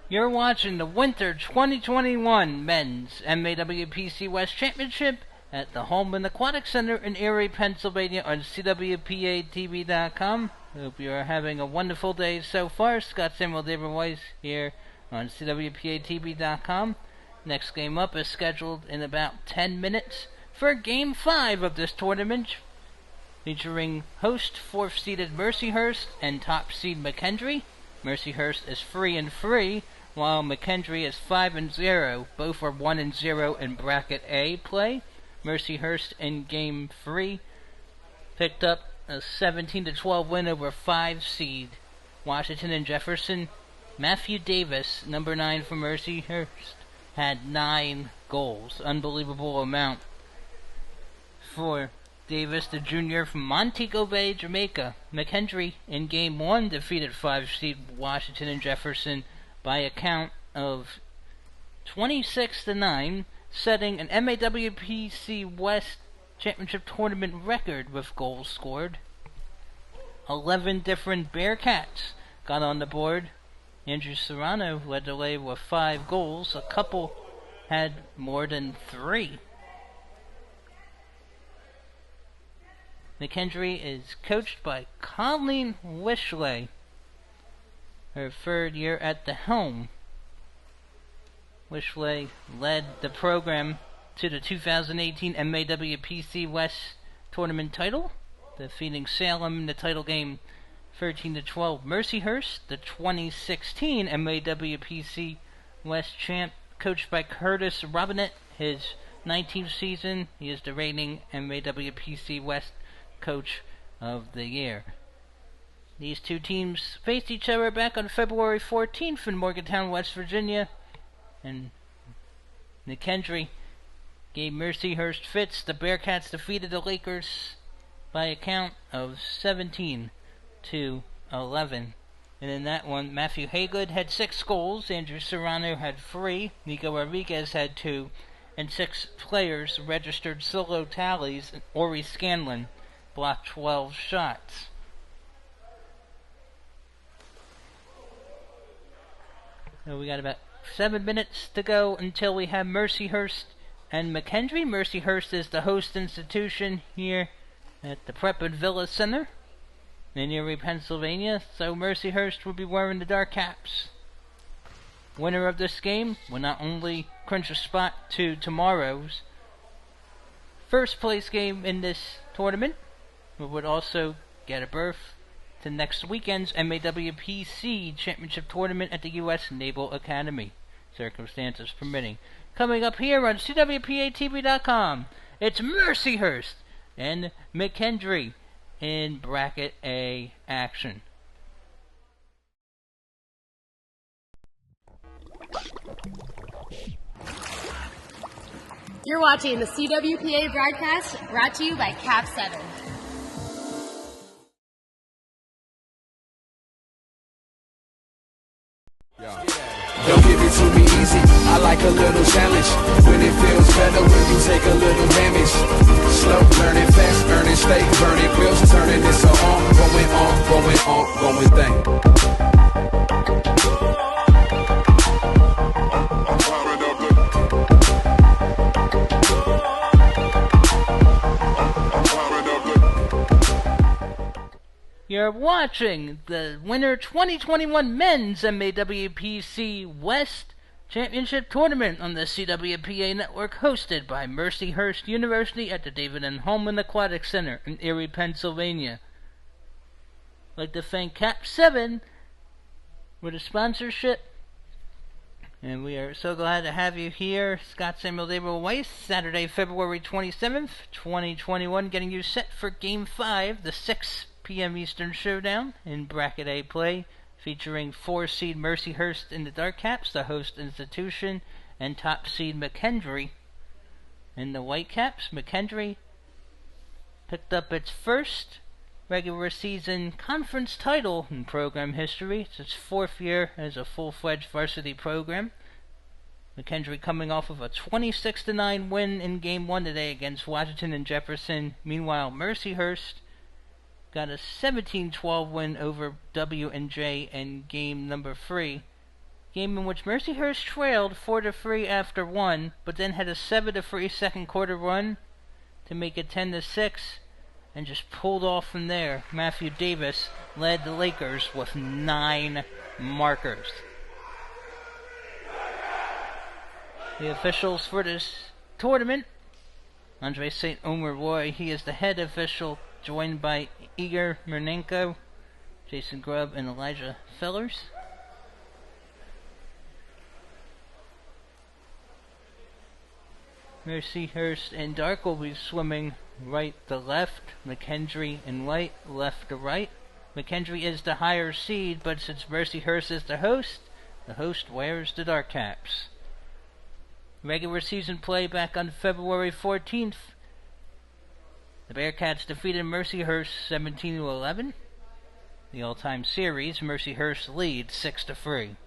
You're watching the Winter 2021 Men's MAWPC West Championship at the Hallman Aquatics Center in Erie, Pennsylvania on CWPA-TV.com. Hope you are having a wonderful day so far. Scott Samuel David Weiss here on CWPA-TV.com. Next game up is scheduled in about 10 minutes for Game 5 of this tournament, featuring host 4th seeded Mercyhurst and top seed McKendree. Mercyhurst is 3-3, while McKendree is 5-0. Both are 1-0 in Bracket A play. Mercyhurst in Game 3 picked up a 17-12 win over 5 seed Washington and Jefferson. Matthew Davis, number 9 for Mercyhurst, had 9 goals. Unbelievable amount for Davis, the junior from Montego Bay, Jamaica. McKendree in Game 1 defeated 5 seed Washington and Jefferson by a count of 26-9, setting an MAWPC West Championship Tournament record with goals scored. 11 different Bearcats got on the board. Andrew Serrano led the way with 5 goals. A couple had more than 3. McKendree is coached by Colleen Wishley, her 3rd year at the helm. Wishley led the program to the 2018 MAWPC West Tournament title, defeating Salem in the title game 13-12. Mercyhurst, the 2016 MAWPC West champ, coached by Curtis Robinette, his 19th season. He is the reigning MAWPC West Coach of the Year. These two teams faced each other back on February 14th in Morgantown, West Virginia, and McKendree gave Mercyhurst fits. The Bearcats defeated the Lakers by a count of 17-11. And in that one, Matthew Haygood had 6 goals, Andrew Serrano had 3, Nico Rodriguez had 2, and 6 players registered solo tallies. Ori Scanlon blocked 12 shots. So we got about 7 minutes to go until we have Mercyhurst and McKendree. Mercyhurst is the host institution here at the Prep and Villa Center in Erie, Pennsylvania, so Mercyhurst will be wearing the dark caps. Winner of this game will not only clinch a spot to tomorrow's first place game in this tournament, but would also get a berth to next weekend's MAWPC Championship Tournament at the U.S. Naval Academy, circumstances permitting. Coming up here on CWPA-TV.com, it's Mercyhurst and McKendree in Bracket A action. You're watching the CWPA broadcast brought to you by Cap 7. Don't give it to me easy, I like a little challenge. When it feels better when you take a little damage. Slow, learning fast, earning steak, burning wheels, turning this on, going thing. You're watching the Winter 2021 Men's MAWPC West Championship Tournament on the CWPA Network, hosted by Mercyhurst University at the David and Hallman Aquatics Center in Erie, Pennsylvania. I'd like to thank Cap 7 for the sponsorship, and we are so glad to have you here. Scott Samuel David Weiss, Saturday, February 27th, 2021, getting you set for Game 5, the 6 p.m. Eastern Showdown in Bracket A play, featuring 4 seed Mercyhurst in the Dark Caps, the host institution, and top seed McKendree in the White Caps. McKendree picked up its first regular season conference title in program history. It's its 4th year as a full-fledged varsity program. McKendree coming off of a 26-9 win in Game 1 today against Washington and Jefferson. Meanwhile, Mercyhurst got a 17-12 win over W&J in game number 3, game in which Mercyhurst trailed 4-3 after 1, but then had a 7-3 second quarter run to make it 10-6, and just pulled off from there. Matthew Davis led the Lakers with 9 markers. The officials for this tournament: Andre St. Omer Roy, he is the head official, joined by Igor Mernenko, Jason Grubb, and Elijah Fellers. Mercyhurst and Dark will be swimming right to left, McKendree and White left to right. McKendree is the higher seed, but since Mercyhurst is the host wears the dark caps. Regular season play back on February 14th. The Bearcats defeated Mercyhurst 17-11. The all-time series, Mercyhurst leads 6-3.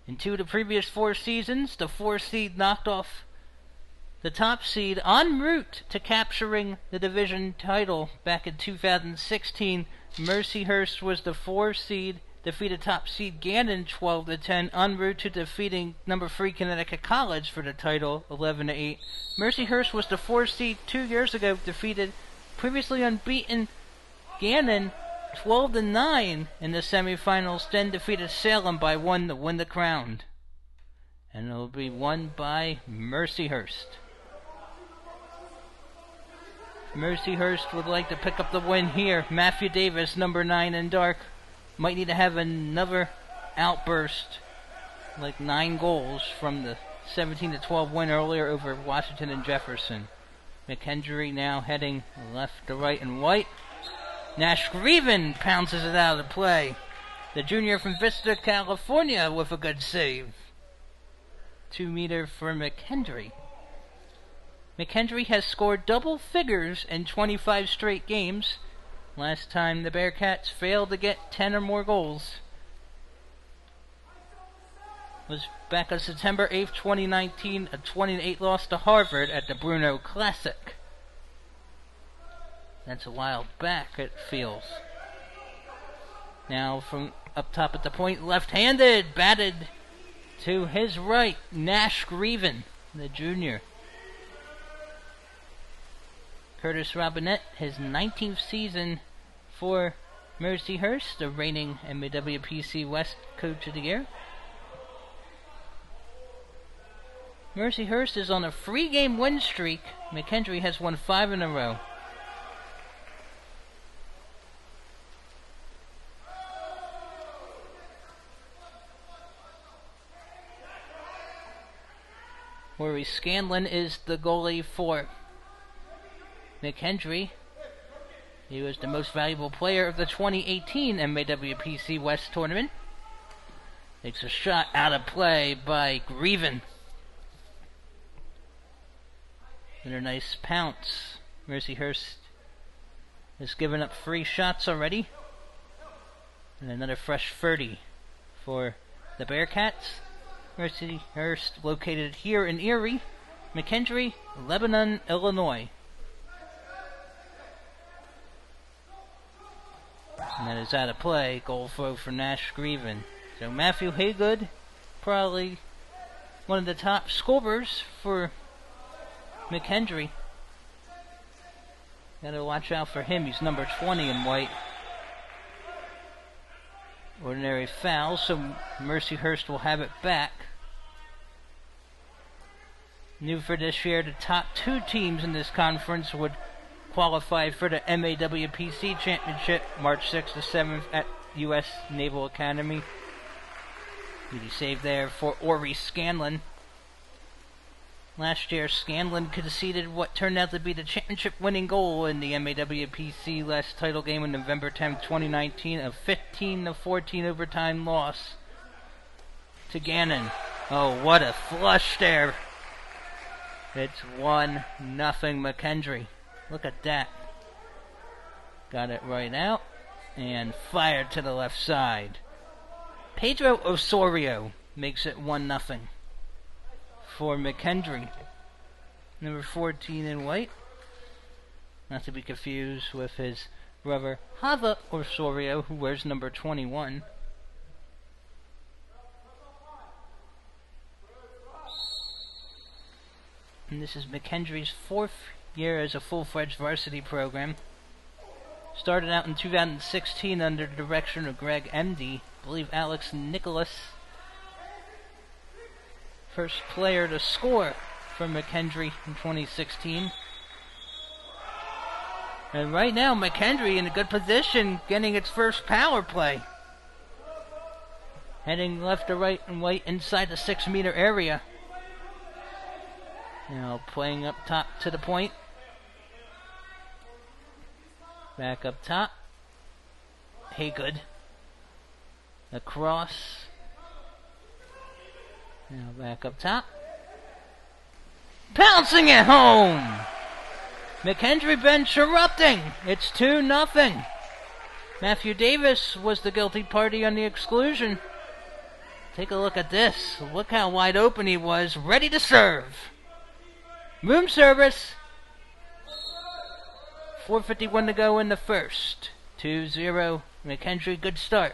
In 2 of the previous 4 seasons, the 4 seed knocked off the top seed en route to capturing the division title back in 2016. Mercyhurst was the 4 seed, defeated top seed Gannon 12-10, en route to defeating number 3 Connecticut College for the title 11-8. Mercyhurst was the 4 seed 2 years ago, defeated previously unbeaten Gannon 12-9 in the semifinals, then defeated Salem by 1 to win the crown. And it will be won by Mercyhurst. Mercyhurst would like to pick up the win here. Matthew Davis, number 9 in dark, might need to have another outburst, like 9 goals from the 17-12 win earlier over Washington and Jefferson. McKendree now heading left to right and White. Nash Grieven pounces it out of play. The junior from Vista, California, with a good save. 2 meter for McKendree. McKendree has scored double figures in 25 straight games. Last time the Bearcats failed to get 10 or more goals was back on September 8th, 2019, a 20-8 loss to Harvard at the Bruno Classic. That's a while back, it feels. Now from up top at the point, left-handed, batted to his right, Nash Grieven, the junior. Curtis Robinette, his 19th season for Mercyhurst, the reigning MAWPC West Coach of the Year. Mercyhurst is on a 3-game win streak. McKendree has won 5 in a row. Rory Scanlon is the goalie for McKendree. He was the most valuable player of the 2018 MAWPC West Tournament. Takes a shot out of play by Grieven. And a nice pounce. Mercyhurst has given up 3 shots already. And another fresh 30 for the Bearcats. Mercyhurst located here in Erie. McKendree, Lebanon, Illinois. And that is out of play. Goal throw for Nash Grieven. So Matthew Haygood, probably one of the top scorers for McKendree. Gotta watch out for him. He's number 20 in white. Ordinary foul, so Mercyhurst will have it back. New for this year, the top 2 teams in this conference would qualify for the MAWPC Championship March 6th to 7th at U.S. Naval Academy. Beauty save there for Rory Scanlon. Last year, Scanlon conceded what turned out to be the championship-winning goal in the MAWPC last title game on November 10, 2019, a 15-14 overtime loss to Gannon. Oh, what a flush there. It's 1-0 McKendree. Look at that. Got it right out and fired to the left side. Pedro Osorio makes it 1-0 for McKendree. Number 14 in white. Not to be confused with his brother Hava Osorio, who wears number 21. and this is McKendree's 4th year as a full-fledged varsity program. Started out in 2016 under the direction of Greg Emdy. I believe Alex Nicholas, first player to score for McKendree in 2016. And right now, McKendree in a good position, getting its first power play. Heading left to right and right inside the 6-meter area. Now playing up top to the point. Back up top. Haygood. Across. Now back up top. Pouncing it home! McKendree bench erupting. It's 2-0. Matthew Davis was the guilty party on the exclusion. Take a look at this. Look how wide open he was, ready to serve. Room service. 4:51 to go in the first. 2-0. McKendree, good start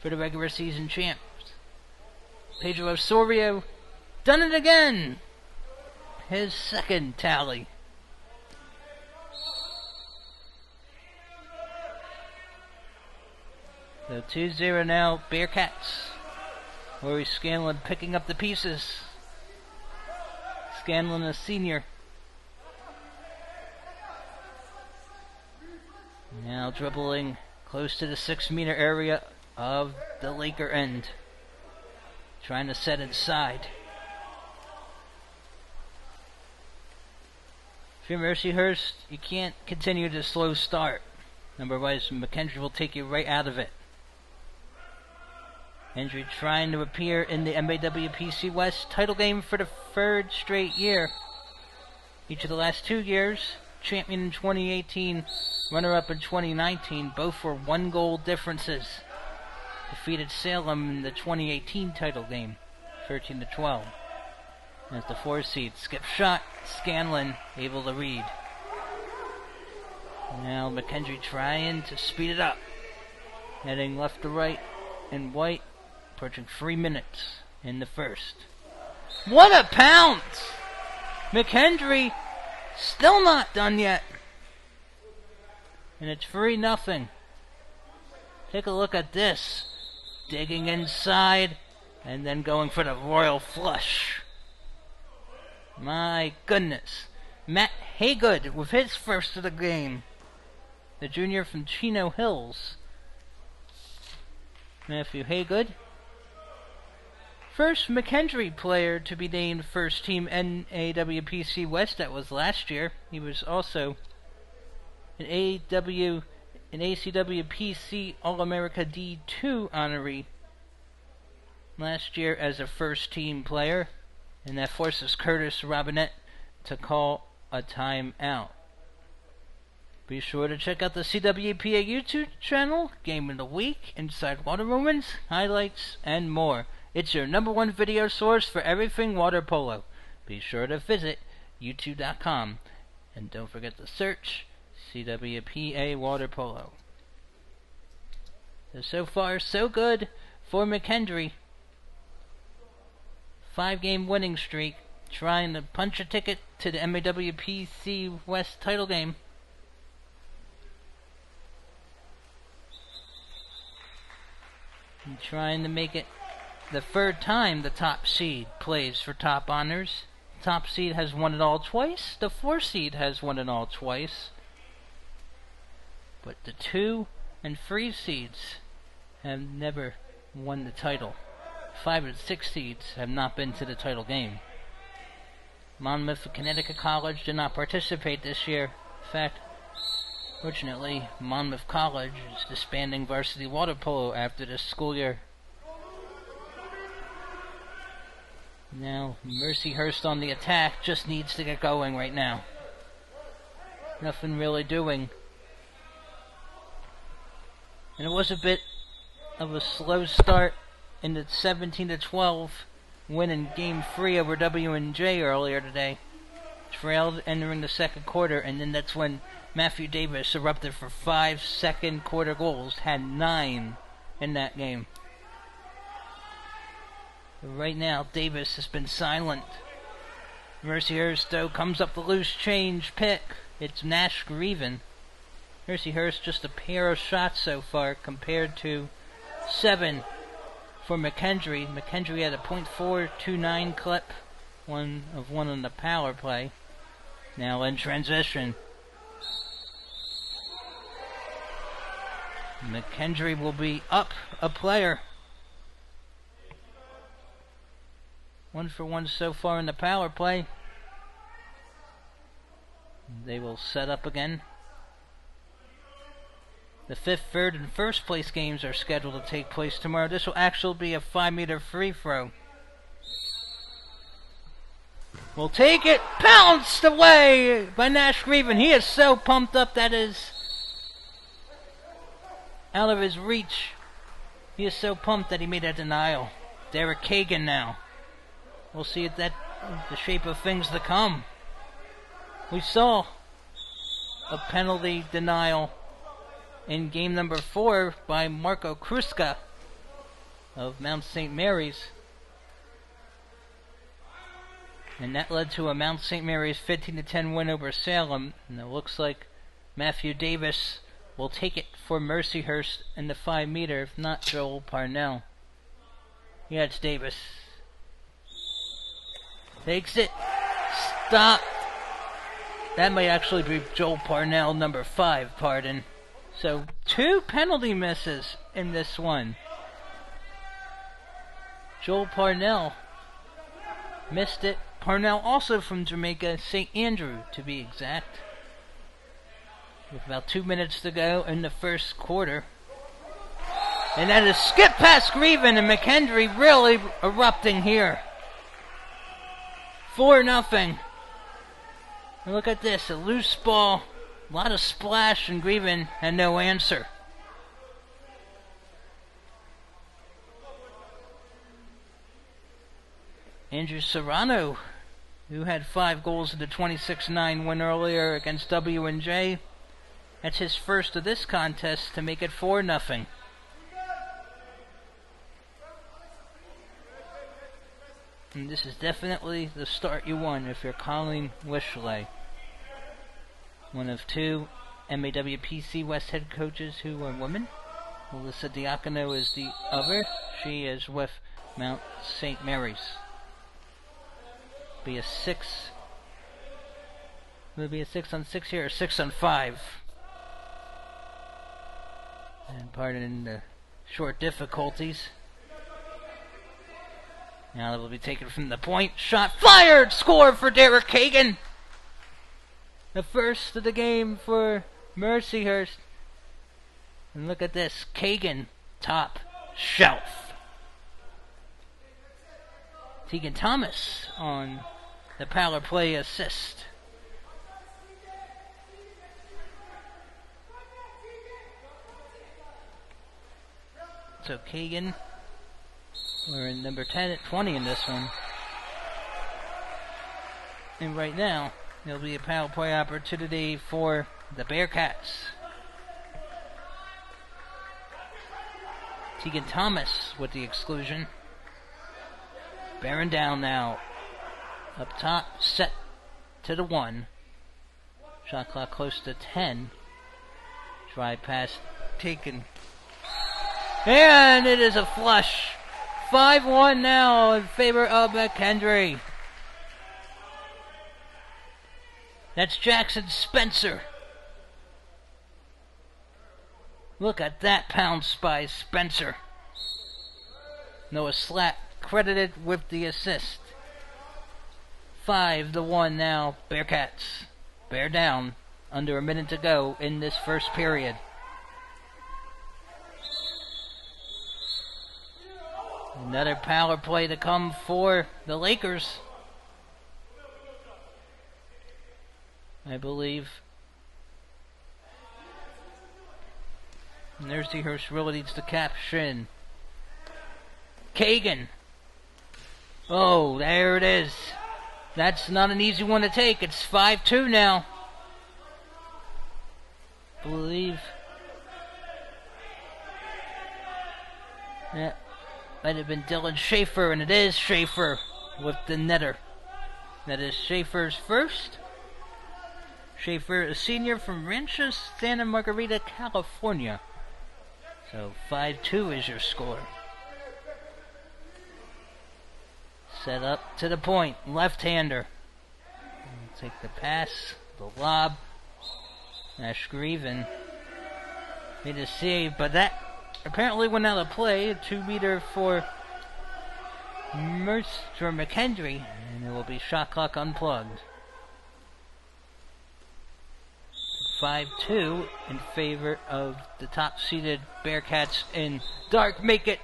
for the regular season champs. Pedro Osorio, done it again. His second tally. So 2-0 now, Bearcats. Rory Scanlon picking up the pieces. Scanlon, a senior. Now dribbling close to the 6-meter area of the Laker end. Trying to set inside. If you're Mercyhurst, you can't continue this slow start. Otherwise, McKendree will take you right out of it. McKendree trying to appear in the MAWPC West title game for the 3rd straight year. Each of the last 2 years, champion in 2018, runner-up in 2019, both were 1-goal differences. Defeated Salem in the 2018 title game, 13-12. As the 4 seed, skip shot, Scanlon able to read. Now McKendree trying to speed it up. Heading left to right and white, approaching 3 minutes in the first. What a pounce! McKendree still not done yet. And it's 3-0. Take a look at this. Digging inside and then going for the royal flush. My goodness. Matt Haygood with his first of the game. The junior from Chino Hills. Matthew Haygood. First McKendree player to be named first team NAWPC West. That was last year. He was also an ACWPC All-America D2 honoree last year as a first team player. And that forces Curtis Robinette to call a timeout. Be sure to check out the CWPA YouTube channel, Game of the Week, Inside Water Moments, highlights, and more. It's your #1 video source for everything water polo. Be sure to visit youtube.com. And don't forget to search CWPA Water Polo. So far, so good for McKendree. 5-game winning streak, trying to punch a ticket to the MAWPC West title game. And trying to make it the 3rd time the top seed plays for top honors. Top seed has won it all twice. The 4 seed has won it all twice. But the 2 and 3 seeds have never won the title. 5 and 6 seeds have not been to the title game. Monmouth Connecticut College did not participate this year. In fact, fortunately, Monmouth College is disbanding varsity water polo after this school year. Now, Mercyhurst on the attack just needs to get going right now. Nothing really doing. And it was a bit of a slow start in the 17-12 win in Game 3 over W&J earlier today. Trailed entering the second quarter, and then that's when Matthew Davis erupted for 5 second quarter goals, had 9 in that game. Right now, Davis has been silent. Mercyhurst, though, comes up the loose change pick. It's Nash Greven. Mercyhurst just a pair of shots so far compared to 7 for McKendree. McKendree had a .429 clip, one on the power play. Now in transition, McKendree will be up a player. 1 for 1 so far in the power play. They will set up again. The 5th, 3rd, and 1st place games are scheduled to take place tomorrow. This will actually be a 5-meter free throw. Will take it, pounced away by Nash Greven. He is so pumped up that is out of his reach. He is so pumped that he made a denial. Derek Kagan now. We'll see if that the shape of things to come. We saw a penalty denial in game number 4 by Marco Kruska of Mount St. Mary's. And that led to a Mount St. Mary's 15-10 win over Salem. And it looks like Matthew Davis will take it for Mercyhurst in the 5-meter, if not Joel Parnell. Yeah, it's Davis. Takes it. Stop. That might actually be Joel Parnell, number 5, pardon. So, 2 penalty misses in this one. Joel Parnell missed it. Parnell also from Jamaica, St. Andrew to be exact. With about 2 minutes to go in the first quarter. And that is skip past Greven, and McKendree really erupting here. 4-0. And look at this, a loose ball. A lot of splash, and Greven had no answer. Andrew Serrano, who had 5 goals in the 26-9 win earlier against W&J. That's his first of this contest to make it 4-0. And this is definitely the start you want if you're Colleen Wishley. One of 2 MAWPC West head coaches who are women. Melissa Diacono is the other. She is with Mount St. Mary's. Be a 6. Will it be a 6-on-6 here or 6-on-5? And pardon the short difficulties. Now it will be taken from the point. Shot fired! Score for Derek Kagan! The first of the game for Mercyhurst. And look at this. Kagan, top shelf. Tegan Thomas on the power play assist. So Kagan, we're in number 10 at 20 in this one. And right now, there'll be a power play opportunity for the Bearcats. Tegan Thomas with the exclusion. Bearing down now. Up top, set to the 1. Shot clock close to 10. Drive pass taken. And it is a flush. 5-1 now in favor of McKendree. That's Jackson Spencer. Look at that pounce by Spencer. Noah Slatt credited with the assist. 5-1 now, Bearcats. Bear down. Under a minute to go in this first period. Another power play to come for the Lakers. I believe. Mercyhurst really needs to caption. Kagan. Oh, there it is. That's not an easy one to take. It's 5-2 now. Believe. That might have been Dylan Schaefer, and it is Schaefer with the netter. That is Schaefer's first. Schaefer, a senior from Rancho Santa Margarita, California. So 5-2 is your score. Set up to the point. Left-hander. Take the pass. The lob. Nash Greven made a save, but that apparently went out of play. 2-meter for McKendree, and it will be shot clock unplugged. 5-2 in favor of the top-seeded Bearcats in dark. Make it.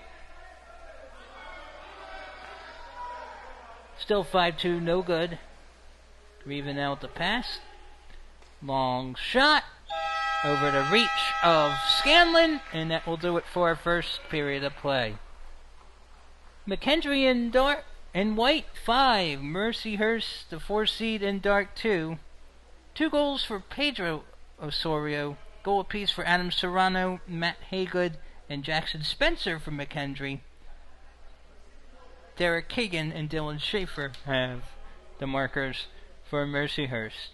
Still 5-2, no good. Greven out the pass. Long shot over the reach of Scanlon, and that will do it for our first period of play. McKendree in dark and white 5, Mercyhurst the 4 seed in dark 2. 2 goals for Pedro Osorio, goal apiece for Adam Serrano, Matt Haygood, and Jackson Spencer from McKendree. Derek Kagan and Dylan Schaefer have the markers for Mercyhurst.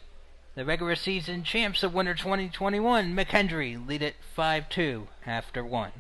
The regular season champs of winter 2021, McKendree, lead it 5-2 after 1.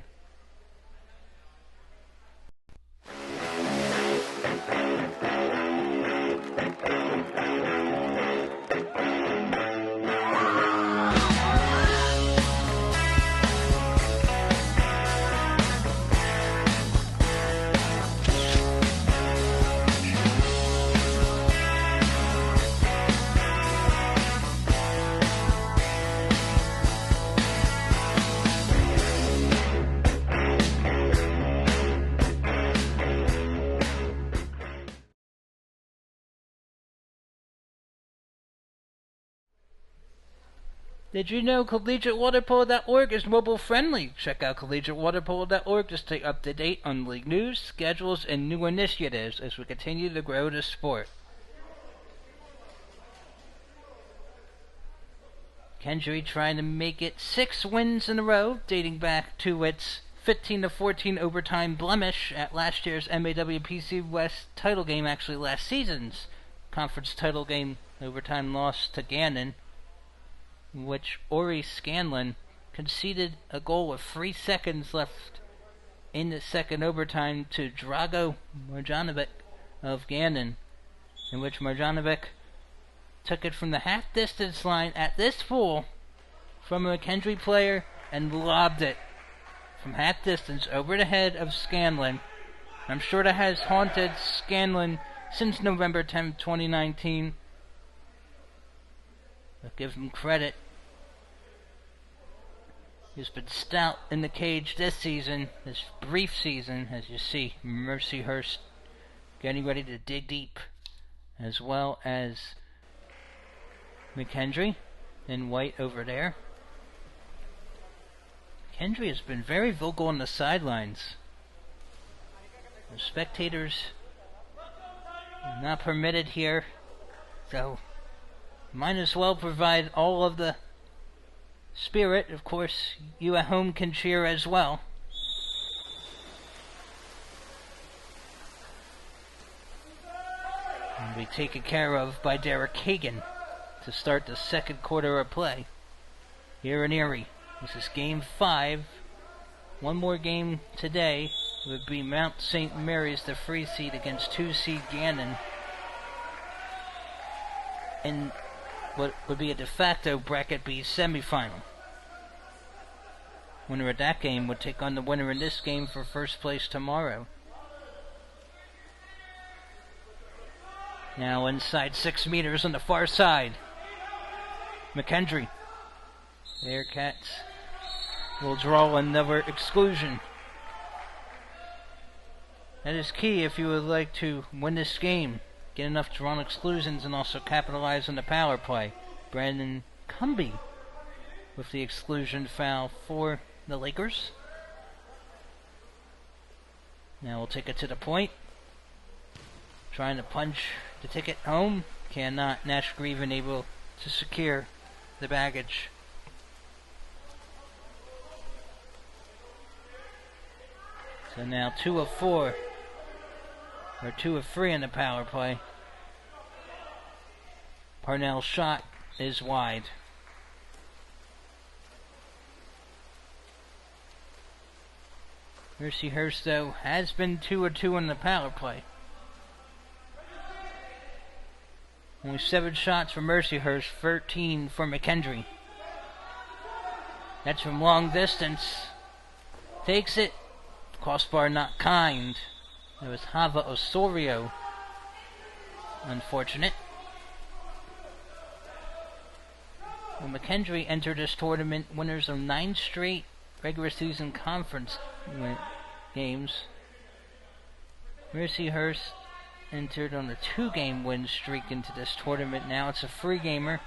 Did you know CollegiateWaterPolo.org is mobile friendly? Check out CollegiateWaterPolo.org to stay up to date on league news, schedules, and new initiatives as we continue to grow the sport. McKendree trying to make it 6 wins in a row, dating back to its 15-14 overtime blemish at last year's MAWPC West title game, actually last season's conference title game overtime loss to Gannon, which Ori Scanlon conceded a goal with 3 seconds left in the second overtime to Drago Marjanovic of Gannon, in which Marjanovic took it from the half-distance line at this pool from a McKendree player and lobbed it from half-distance over the head of Scanlon. I'm sure that has haunted Scanlon since November 10, 2019. But give him credit. He's been stout in the cage this season, this brief season, as you see Mercyhurst getting ready to dig deep, as well as McKendree in white over there. McKendree has been very vocal on the sidelines. The spectators are not permitted here, so might as well provide all of the spirit. Of course, you at home can cheer as well. And be taken care of by Derek Kagan to start the second quarter of play here in Erie. This is game 5. One more game today would be Mount St. Mary's, the 3 seed, against 2 seed Gannon, in what would be a de facto Bracket B semifinal. Winner of that game would take on the winner in this game for first place tomorrow. Now inside 6 meters on the far side, McKendree. Bearcats will draw another exclusion. That is key if you would like to win this game. Get enough drawn exclusions and also capitalize on the power play. Brandon Cumby with the exclusion foul for the Lakers. Now we'll take it to the point. Trying to punch the ticket home. Cannot. Nash Greven able to secure the baggage. So now 2 of 4. Or 2 of 3 in the power play. Parnell's shot is wide. Mercyhurst, though, has been 2-2 on the power play. Only 7 shots for Mercyhurst, 13 for McKendree. That's from long distance. Takes it. Crossbar not kind. It was Hava Osorio. Unfortunate. Well, McKendree entered this tournament winners of 9 straight regular season conference games. Mercyhurst entered on a 2-game win streak into this tournament. Now it's a free gamer.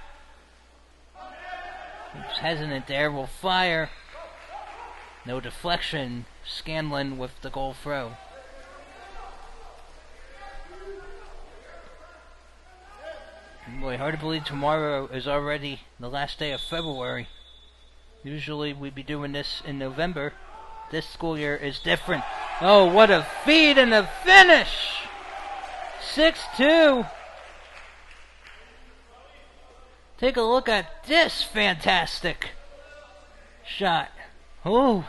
He's hesitant there, will fire. No deflection. Scanlon with the goal throw. Boy, hard to believe tomorrow is already the last day of February. Usually we'd be doing this in November. This school year is different. Oh, what a feed and a finish! 6-2. Take a look at this fantastic shot. Oh,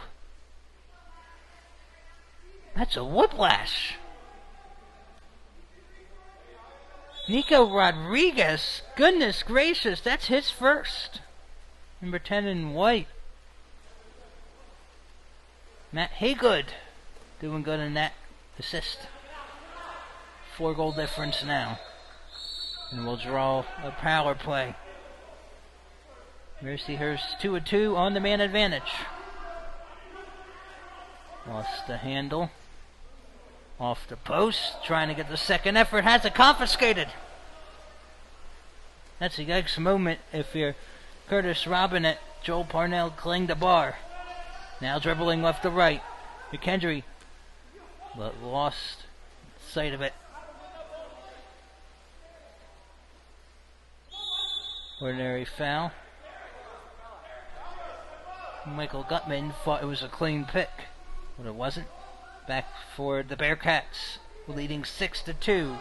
that's a whiplash. Nico Rodriguez, goodness gracious, that's his first. Number 10 in white. Matt Haygood doing good in that assist. 4-goal difference now. And we'll draw a power play. Mercyhurst 2-2 on the man advantage. Lost the handle. Off the post, trying to get the second effort, has it confiscated. That's a yikes moment if you're Curtis Robinette. Joel Parnell cling the bar. Now dribbling left to right. McKendree, but lost sight of it. Ordinary foul. Michael Gutman thought it was a clean pick, but it wasn't. Back for the Bearcats, leading 6-2.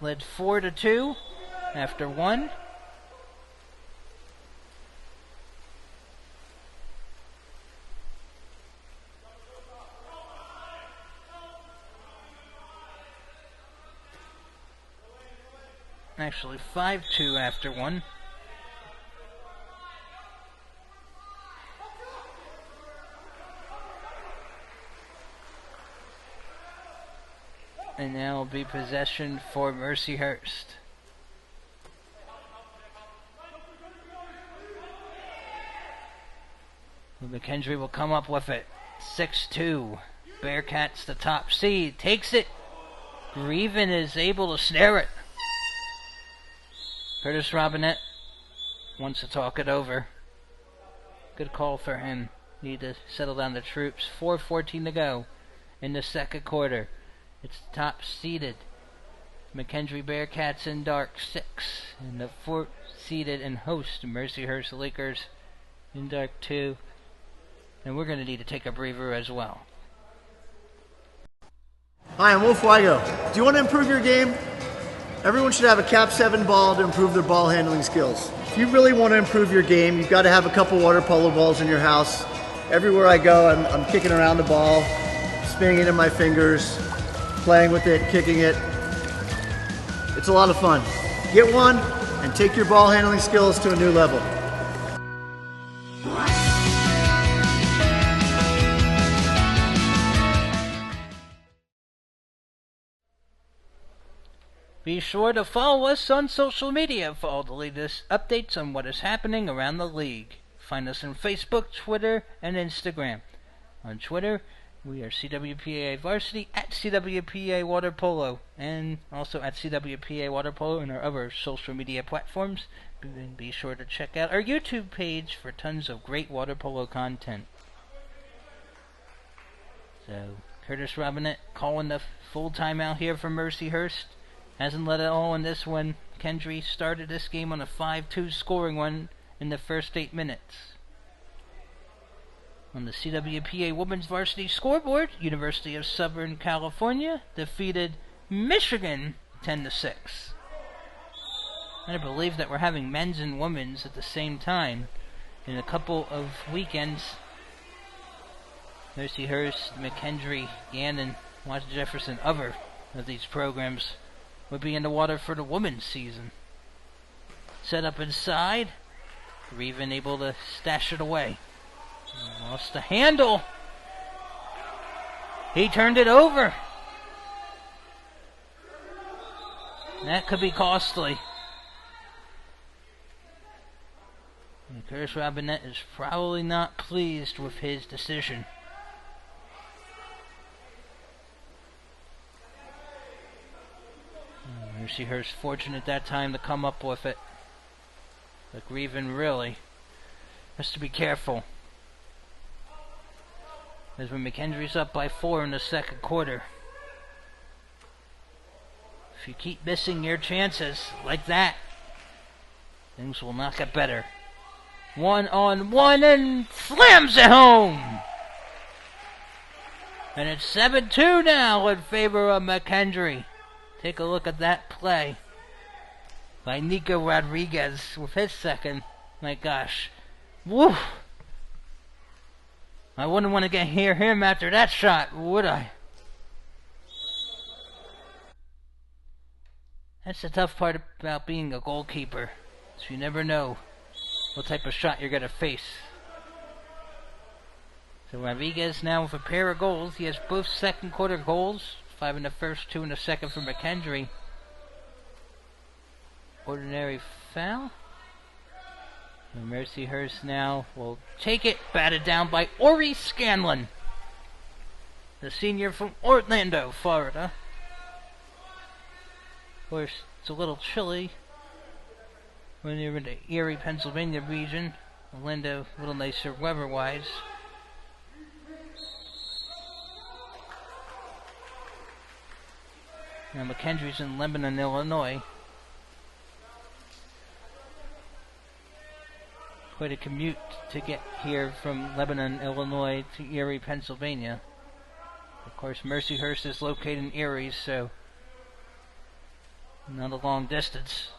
Led 4-2 after 1. Actually 5-2 after 1. And now will be possession for Mercyhurst. McKendree will come up with it. 6-2. Bearcats the top seed. Takes it. Greven is able to snare it. Curtis Robinette wants to talk it over. Good call for him. Need to settle down the troops. 4:14 to go in the second quarter. It's top seeded McKendree Bearcats in dark 6. And the 4th seeded and host Mercyhurst Lakers in dark 2. And we're going to need to take a breather as well. Hi, I'm Wolf Weigo. Do you want to improve your game? Everyone should have a Cap 7 ball to improve their ball handling skills. If you really want to improve your game, you've got to have a couple water polo balls in your house. Everywhere I go, I'm kicking around the ball, spinning it in my fingers, playing with it, kicking it. It's a lot of fun. Get one and take your ball handling skills to a new level. Be sure to follow us on social media for all the latest updates on what is happening around the league. Find us on Facebook, Twitter, and Instagram. On Twitter, we are CWPA Varsity at CWPA Water Polo, and also at CWPA Water Polo and our other social media platforms. Be sure to check out our YouTube page for tons of great water polo content. So, Curtis Robinette calling the full timeout here for Mercyhurst. Hasn't let it all in this one. McKendree started this game on a 5-2 scoring one in the first 8 minutes. On the CWPA Women's Varsity scoreboard, University of Southern California defeated Michigan 10-6. I believe that we're having men's and women's at the same time in a couple of weekends. Mercyhurst, McKendree, Gannon, Washington Jefferson, other of these programs would be in the water for the women's season. Set up inside. We're even able to stash it away. Lost the handle. He turned it over. That could be costly. And Curtis Robinette is probably not pleased with his decision. Mercyhurst fortunate that time to come up with it. But Grieven really has to be careful. As when McKendree's up by 4 in the second quarter. If you keep missing your chances like that, things will not get better. 1-on-1 and slams it home! And it's 7-2 now in favor of McKendree. Take a look at that play by Nico Rodriguez with his second. My gosh. Woo! I wouldn't want to hear him after that shot, would I? That's the tough part about being a goalkeeper. So you never know what type of shot you're going to face. So Rodriguez now with a pair of goals. He has both second quarter goals. 5 in the first, 2 in the second for McKendree. Ordinary foul. And Mercyhurst now will take it. Batted down by Ori Scanlon, the senior from Orlando, Florida. Of course, it's a little chilly when you're in the Erie, Pennsylvania region. Orlando, a little nicer weather-wise. Now McKendree's in Lebanon, Illinois. Quite a commute to get here from Lebanon, Illinois to Erie, Pennsylvania. Of course, Mercyhurst is located in Erie, so not a long distance.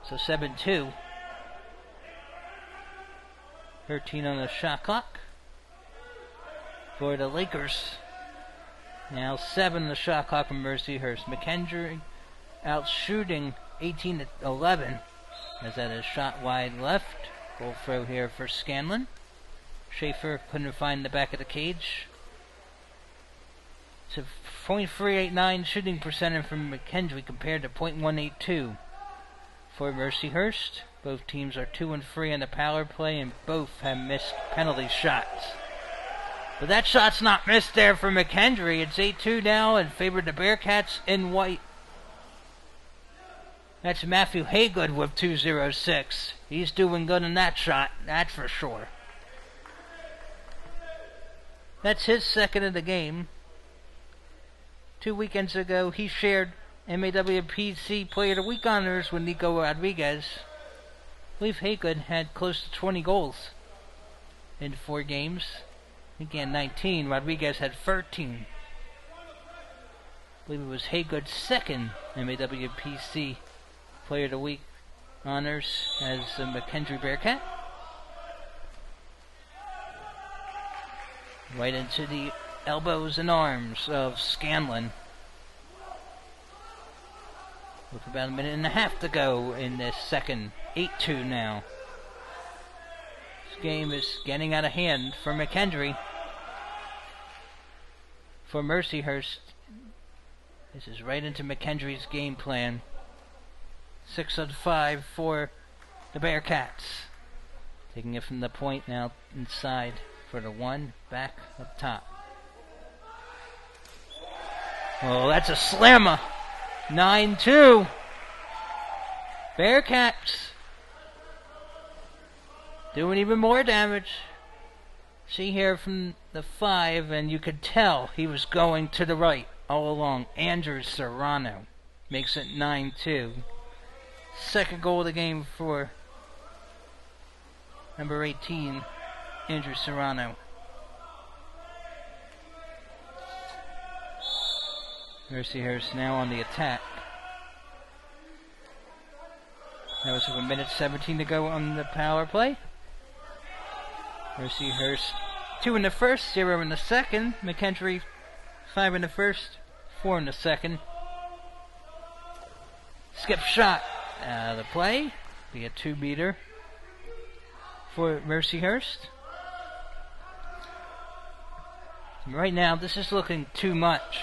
So 7-2. 13 on the shot clock for the Lakers. Now 7 on the shot clock from Mercyhurst. McKendree out shooting 18-11. As that is shot wide left. Goal throw here for Scanlon. Schaefer couldn't find the back of the cage. It's a .389 shooting percentage from McKendree compared to .182 for Mercyhurst. Both teams are 2-3 on the power play and both have missed penalty shots. But that shot's not missed there for McKendree. It's 8-2 now in favor of the Bearcats in white. That's Matthew Haygood with 206. He's doing good in that shot, that's for sure. That's his second of the game. 2 weekends ago, he shared MAWPC Player of the Week honors with Nico Rodriguez. I believe Haygood had close to 20 goals in 4 games. Again, 19. Rodriguez had 13. I believe it was Haygood's second MAWPC Player of the Week honors as a McKendree Bearcat. Right into the elbows and arms of Scanlon. With about a minute and a half to go in this second. 8-2 now. This game is getting out of hand for McKendree. For Mercyhurst, this is right into McKendree's game plan. 6-5 for the Bearcats. Taking it from the point now inside for the one, back up top. Oh, that's a slammer. 9-2. Bearcats doing even more damage. See here from the 5, and you could tell he was going to the right all along. Andrew Serrano makes it 9-2. Second goal of the game for number 18, Andrew Serrano. Mercyhurst now on the attack. That was 1 minute 17 to go on the power play. Mercyhurst 2 in the first, 0 in the second. McKendree 5 in the first, 4 in the second. Skip shot out of the play. Be a 2-meter for Mercyhurst. Right now, this is looking too much.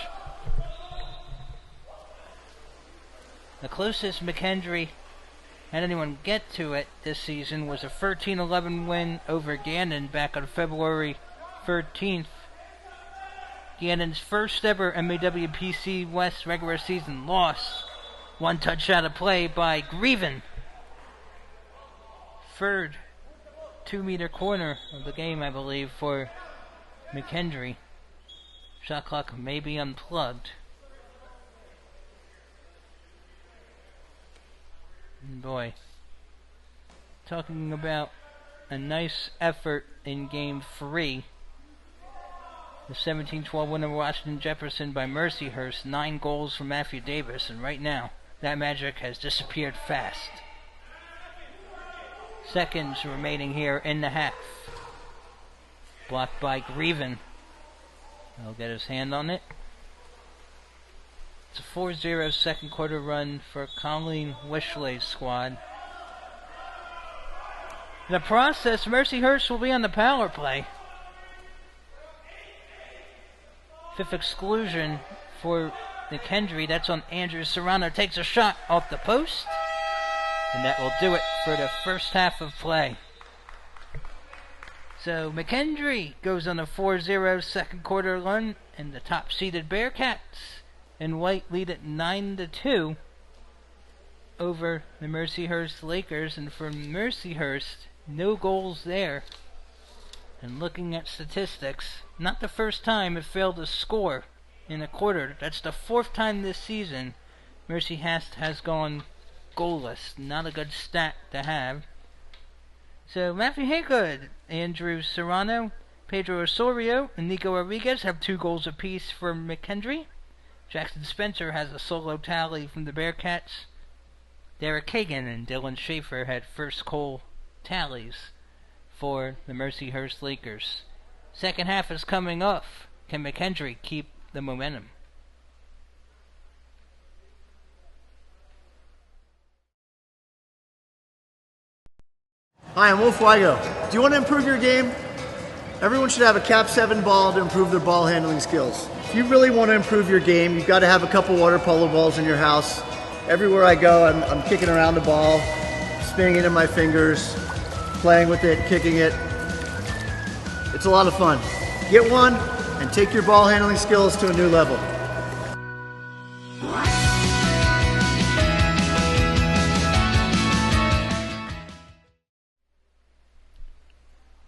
The closest McKendree had anyone get to it this season was a 13-11 win over Gannon back on February 13th. Gannon's first ever MAWPC West regular season loss. One touch out of play by Grieven. Third 2-meter corner of the game, I believe, for McKendree. Shot clock may be unplugged. And boy, talking about a nice effort in Game 3. The 17-12 win over Washington Jefferson by Mercyhurst. 9 goals from Matthew Davis, and right now, that magic has disappeared fast. Seconds remaining here in the half. Blocked by Grieven. He'll get his hand on it. It's a 4-0 second quarter run for Colleen Wishley's squad. In the process, Mercyhurst will be on the power play. 5th exclusion for McKendree. That's on Andrew Serrano. Takes a shot off the post. And that will do it for the first half of play. So McKendree goes on a 4-0 second quarter run, and the top-seeded Bearcats in white lead at 9-2 over the Mercyhurst Lakers. And for Mercyhurst, no goals there. And looking at statistics, not the first time it failed to score in a quarter. That's the 4th time this season Mercyhurst has gone goalless. Not a good stat to have. So Matthew Haygood, Andrew Serrano, Pedro Osorio, and Nico Rodriguez have 2 goals apiece for McKendree. Jackson Spencer has a solo tally from the Bearcats. Derek Hagan and Dylan Schaefer had first goal tallies for the Mercyhurst Lakers. Second half is coming off. Can McKendree keep the momentum? Hi, I'm Wolf Weigo. Do you want to improve your game? Everyone should have a Cap 7 ball to improve their ball handling skills. If you really want to improve your game, you've got to have a couple water polo balls in your house. Everywhere I go, I'm kicking around the ball, spinning it in my fingers, playing with it, kicking it. It's a lot of fun. Get one and take your ball handling skills to a new level.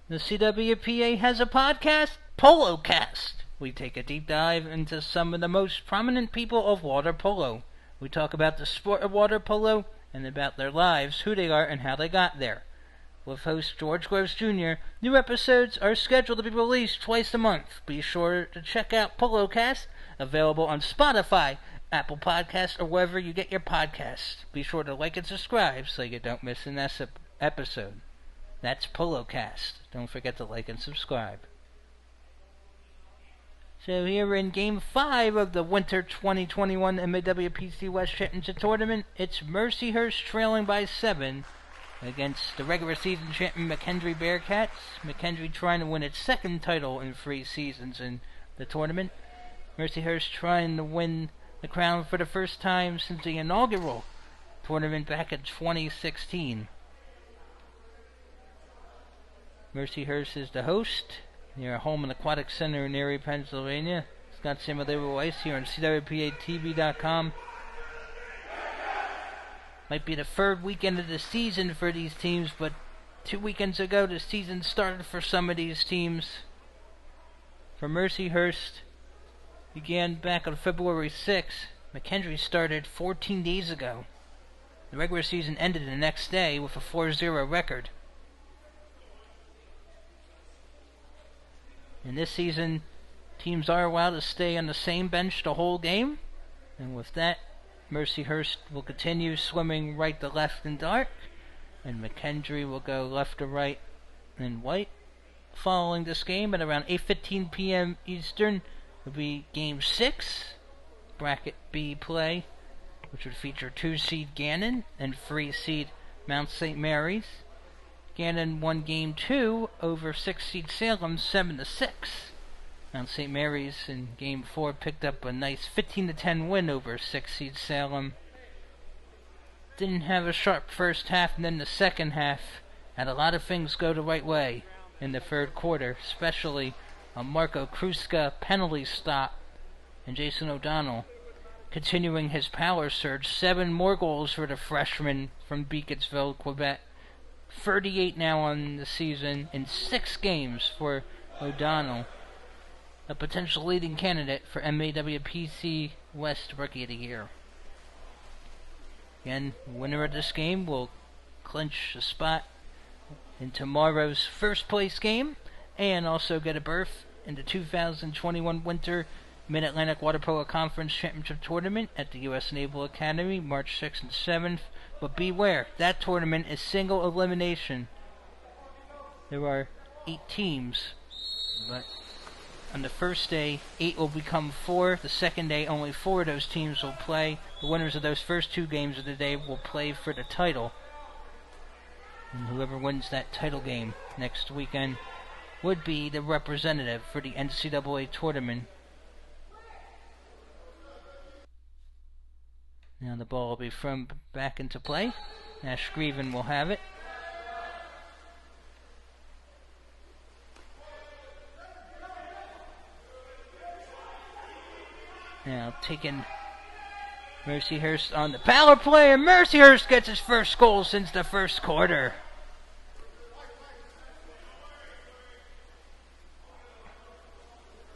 The CWPA has a podcast, PoloCast. We take a deep dive into some of the most prominent people of water polo. We talk about the sport of water polo and about their lives, who they are, and how they got there. With host George Groves Jr., new episodes are scheduled to be released twice a month. Be sure to check out PoloCast, available on Spotify, Apple Podcasts, or wherever you get your podcasts. Be sure to like and subscribe so you don't miss an episode. That's PoloCast. Don't forget to like and subscribe. So here in Game 5 of the Winter 2021 MAWPC West Championship Tournament, it's Mercyhurst trailing by 7 against the regular season champion McKendree Bearcats. McKendree trying to win its 2nd title in 3 seasons in the tournament. Mercyhurst trying to win the crown for the first time since the inaugural tournament back in 2016. Mercyhurst is the host near Hallman Aquatics Center in Erie, Pennsylvania. Scott Samuel Weiss here on CWPA.TV.com. Might be the 3rd weekend of the season for these teams, but 2 weekends ago the season started for some of these teams. For Mercyhurst, began back on February 6th. McKendree started 14 days ago. The regular season ended the next day with a 4-0 record. And this season, teams are allowed to stay on the same bench the whole game. And with that, Mercyhurst will continue swimming right to left in dark, and McKendree will go left to right in white. Following this game at around 8:15 p.m. Eastern will be Game 6, Bracket B play, which would feature 2-seed Gannon and 3-seed Mount St. Mary's. Gannon won Game 2 over 6-seed Salem 7-6. Mount St. Mary's in Game 4 picked up a nice 15-10 win over 6-seed Salem. Didn't have a sharp first half, and then the second half had a lot of things go the right way in the third quarter, especially a Marco Kruska penalty stop and Jason O'Donnell continuing his power surge. 7 more goals for the freshman from Beaconsville, Quebec. 38 now on the season in 6 games for O'Donnell, a potential leading candidate for MAWPC West Rookie of the Year. Again, winner of this game will clinch a spot in tomorrow's first place game and also get a berth in the 2021 Winter Mid-Atlantic Water Polo Conference Championship Tournament at the U.S. Naval Academy, March 6th and 7th. But beware, that tournament is single elimination. There are 8 teams, but on the first day, 8 will become 4. The second day, only 4 of those teams will play. The winners of those first 2 games of the day will play for the title. And whoever wins that title game next weekend would be the representative for the NCAA tournament. Now the ball will be thrown back into play. Nash Grieven will have it. Now taking Mercyhurst on the power play, and Mercyhurst gets his first goal since the first quarter.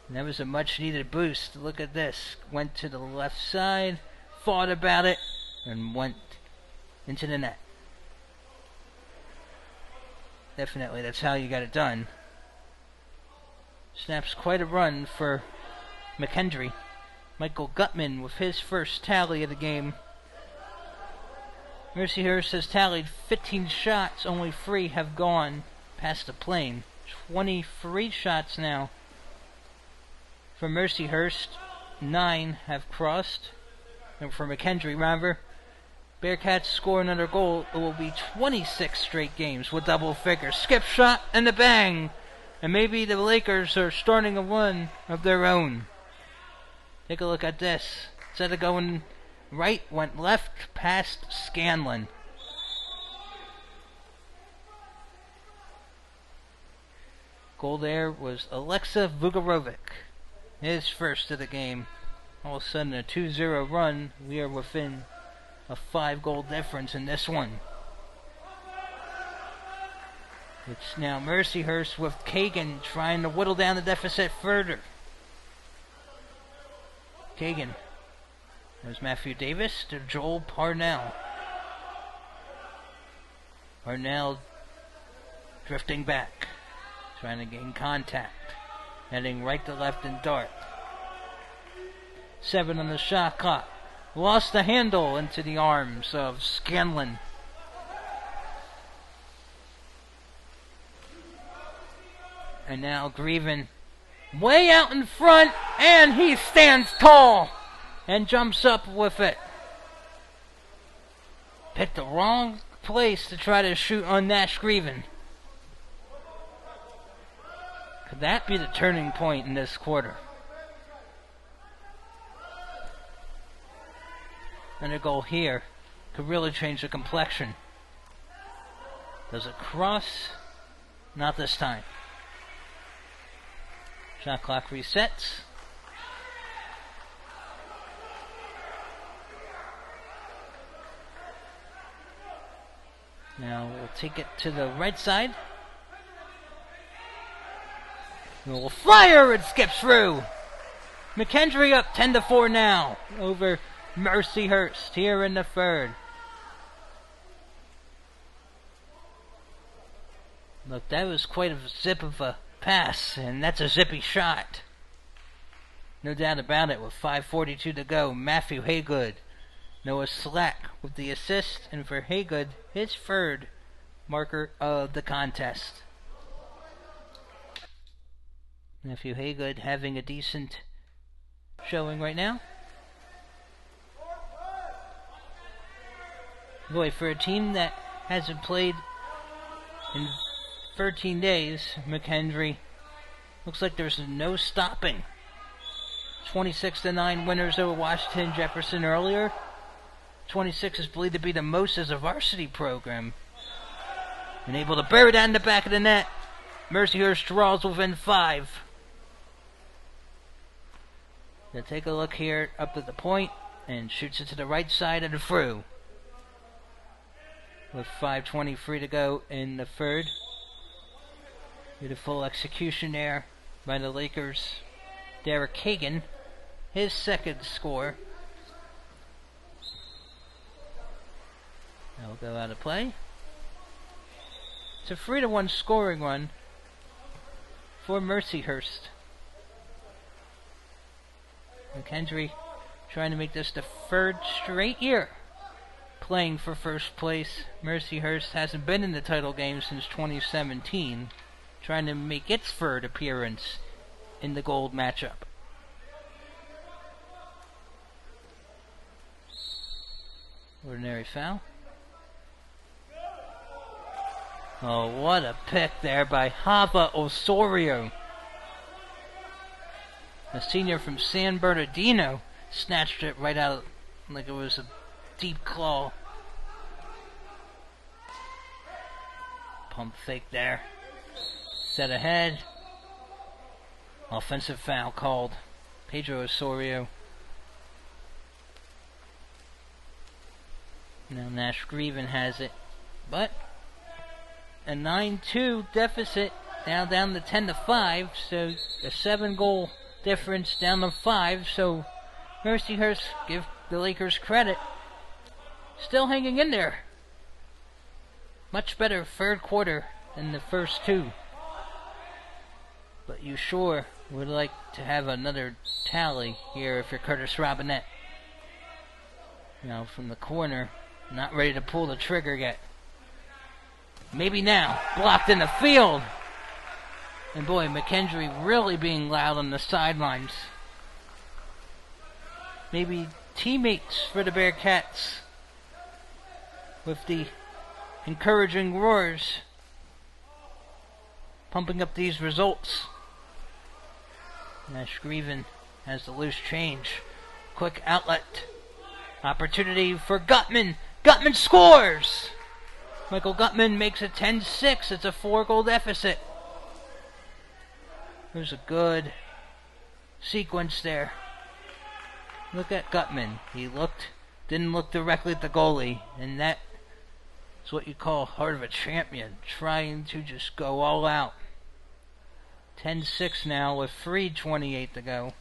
And that was a much needed boost. Look at this. Went to the left side, thought about it, and went into the net. Definitely, that's how you got it done. Snaps quite a run for McKendree. Michael Gutman with his first tally of the game. Mercyhurst has tallied 15 shots, only 3 have gone past the plane. 23 shots now for Mercyhurst, 9 have crossed. And for McKendree, rather, Bearcats score another goal. It will be 26 straight games with double figures. Skip shot and the bang! And maybe the Lakers are starting a run of their own. Take a look at this. Instead of going right, went left past Scanlon. Goal there was Alexa Vugarovic. His first of the game. All of a sudden a 2-0 run. We are within a 5-goal difference in this one. It's now Mercyhurst with Kagan trying to whittle down the deficit further. Kagan. There's Matthew Davis to Joel Parnell. Parnell drifting back, trying to gain contact, heading right to left in dark. 7 on the shot clock. Lost the handle into the arms of Scanlon. And now Grieven way out in front, and he stands tall and jumps up with it. Picked the wrong place to try to shoot on Nash Grieven. Could that be the turning point in this quarter? Another goal here could really change the complexion. Does it cross? Not this time. Shot clock resets. Now we'll take it to the right side. We'll fire, it skips through. McKendree up 10-4 now over Mercyhurst here in the third. Look, that was quite a zip of a pass, and that's a zippy shot. No doubt about it, with 5:42 to go. Matthew Haygood, Noah Slack with the assist, and for Haygood, his third marker of the contest. Matthew Haygood having a decent showing right now. Boy, for a team that hasn't played in 13 days, McKendree, looks like there's no stopping. 26-9 winners over Washington Jefferson earlier. 26 is believed to be the most as a varsity program. And able to bury that in the back of the net. Mercyhurst draws within 5. Now take a look here up at the point and shoots it to the right side and through. With 5:23 to go in the third. Beautiful execution there by the Lakers. Derek Kagan, his second score. That'll go out of play. It's a 3-1 scoring run for Mercyhurst. McKendree trying to make this the third straight year playing for first place. Mercyhurst hasn't been in the title game since 2017, trying to make its third appearance in the gold matchup. Ordinary foul. Oh, what a pick there by Hava Osorio. A senior from San Bernardino snatched it right out like it was a deep claw. Pump fake there. Set ahead. Offensive foul called. Pedro Osorio. Now Nash Grieven has it. But a 9-2 deficit, now down to 10-5, so a 7-goal difference down to 5, so Mercyhurst, give the Lakers credit, still hanging in there. Much better third quarter than the first two. But you sure would like to have another tally here if you're Curtis Robinette. Now from the corner, not ready to pull the trigger yet. Maybe now. Blocked in the field. And boy, McKendree really being loud on the sidelines. Maybe teammates for the Bearcats with the encouraging roars pumping up these results. Nash Grieven has the loose change. Quick outlet. Opportunity for Gutman. Gutman scores! Michael Gutman makes it 10-6. It's a 4-goal deficit. There's a good sequence there. Look at Gutman. He didn't look directly at the goalie, and that is what you call heart of a champion, trying to just go all out. 10-6 now with 3:28 to go.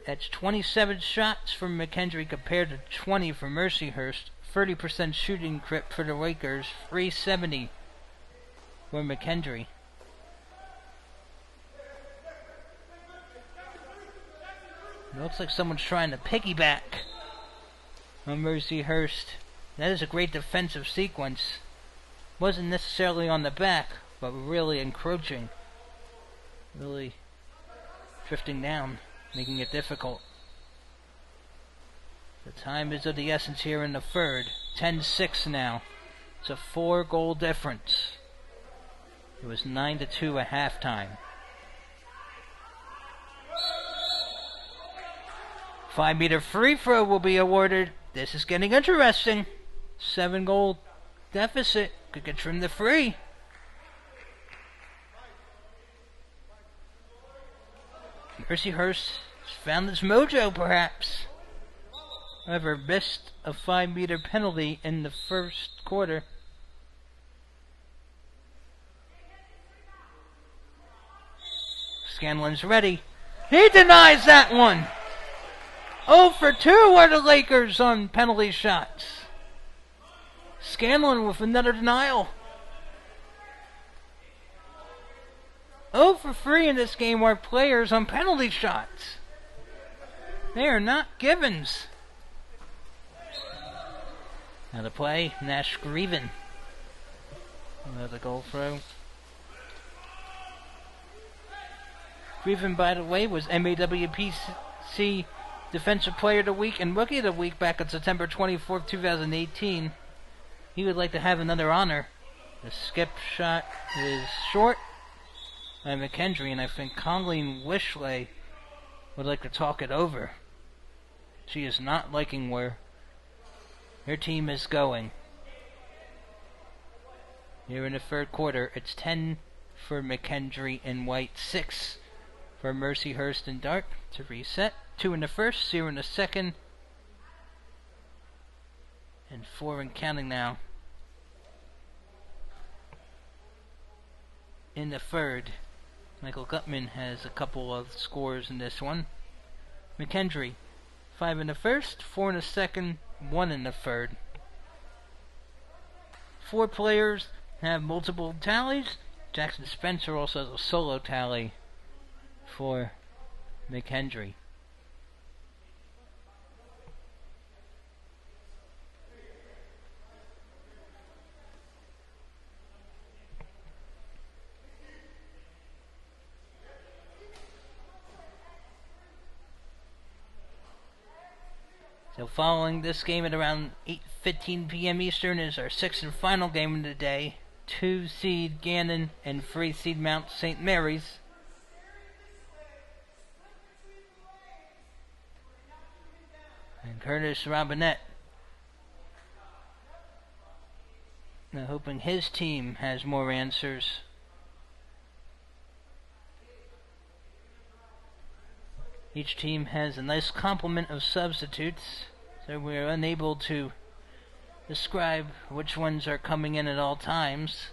That's 27 shots from McKendree compared to 20 for Mercyhurst. 30% shooting clip for the Lakers. 370 for McKendree. It looks like someone's trying to piggyback on Mercyhurst. That is a great defensive sequence. Wasn't necessarily on the back, but really encroaching. Really drifting down, making it difficult. The time is of the essence here in the third. 10-6 now. It's a 4-goal difference. It was 9-2 at halftime. 5-meter free throw will be awarded. This is getting interesting. 7-goal deficit. Could get trimmed to 3. Mercyhurst has found its mojo, perhaps. However, missed a 5-meter penalty in the first quarter. Scanlon's ready. He denies that one. 0 for 2 are the Lakers on penalty shots. Scanlon with another denial. 0 for 3 in this game are players on penalty shots. They are not givens. Now to play, Nash Grieven. Another goal throw. Grieven, by the way, was MAWPC Defensive Player of the Week and Rookie of the Week back on September 24th, 2018. He would like to have another honor. The skip shot is short by McKendree, and I think Colleen Wishley would like to talk it over. She is not liking where her team is going. Here in the third quarter, it's 10 for McKendree and White, 6 for Mercyhurst and Dark to reset. 2 in the first, 0 in the second, and 4 and counting now in the third. Michael Gutman has a couple of scores in this one. McKendree, 5 in the first, 4 in the second, 1 in the third. 4 players have multiple tallies. Jackson Spencer also has a solo tally for McKendree. So following this game at around 8:15 p.m. Eastern is our 6th and final game of the day. 2 seed Gannon and 3 seed Mount St. Mary's. And Curtis Robinette, now hoping his team has more answers. Each team has a nice complement of substitutes, so we're unable to describe which ones are coming in at all times.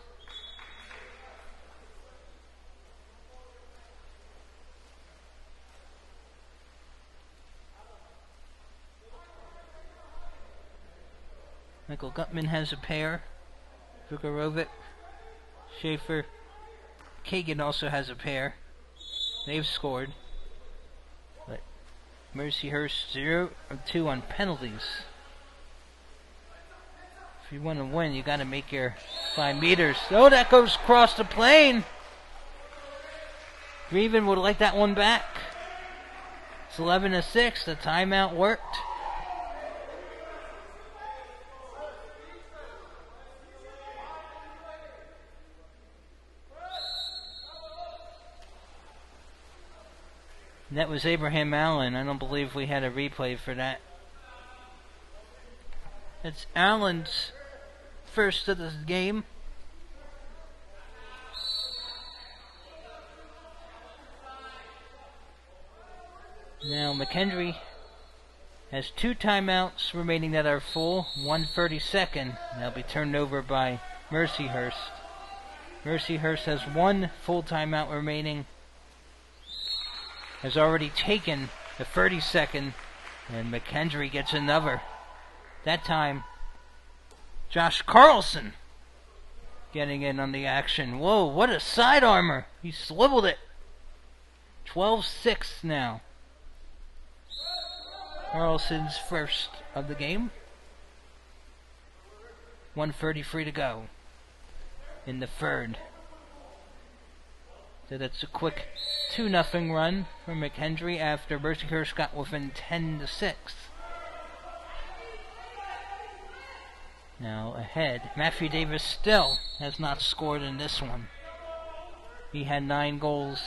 Michael Gutman has a pair. Vukarovic, Schaefer, Kagan also has a pair. They've scored. But Mercyhurst 0 of 2 on penalties. If you want to win, you got to make your 5 meters. Oh, that goes across the plane. Grieven would like that one back. It's 11-6. The timeout worked. That was Abraham Allen. I don't believe we had a replay for that. It's Allen's first of this game. Now McKendree has 2 timeouts remaining that are full. 1:32. They'll be turned over by Mercyhurst. Mercyhurst has 1 full timeout remaining. Has already taken the 32nd, and McKendree gets another. That time, Josh Carlson getting in on the action. Whoa, what a side armor. He swiveled it. 12-6 now. Carlson's first of the game. 1:33 to go in the third. So that's a quick 2-0 run for McKendree after Mercyhurst got within 10-6. Now ahead, Matthew Davis still has not scored in this one. He had 9 goals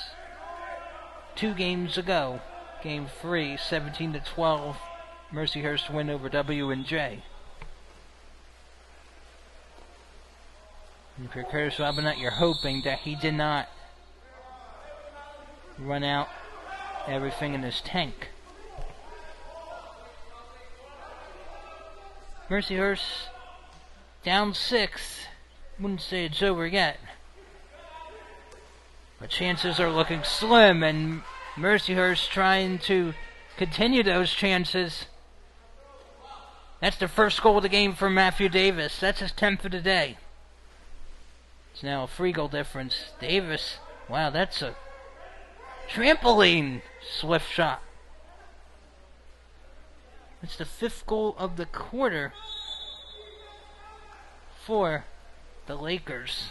2 games ago. Game 3, 17-12. Mercyhurst win over W&J. And for Curtis Robinette, you're hoping that he did not run out everything in his tank. Mercyhurst down 6. Wouldn't say it's over yet, but chances are looking slim, and Mercyhurst trying to continue those chances. That's the first goal of the game for Matthew Davis. That's his 10th of the day. It's now a 3-goal difference. Davis Wow, that's a trampoline swift shot. It's the 5th goal of the quarter for the Lakers.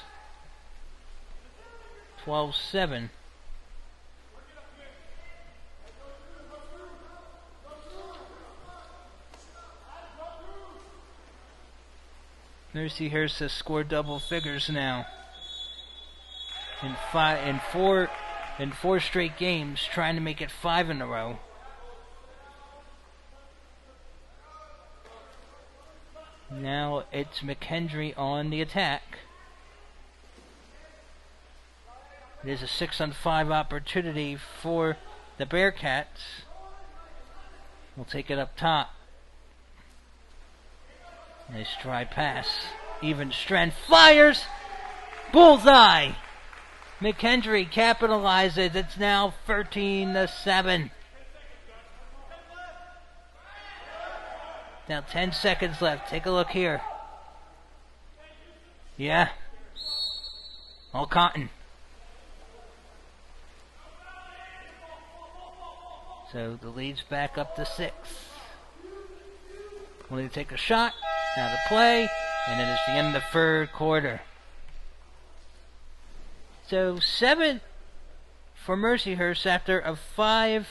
12-7. Mercyhurst has scored double figures now in four straight games, trying to make it 5 in a row. Now it's McKendree on the attack. It is a 6-on-5 opportunity for the Bearcats. We'll take it up top. Nice try pass. Even strength. Fires! Bullseye! McKendree capitalizes. It's now 13-7. Now 10 seconds left. Take a look here. Yeah. All cotton. So the lead's back up to 6. We'll take a shot. Now the play. And it is the end of the 3rd quarter. So 7 for Mercyhurst after a 5-4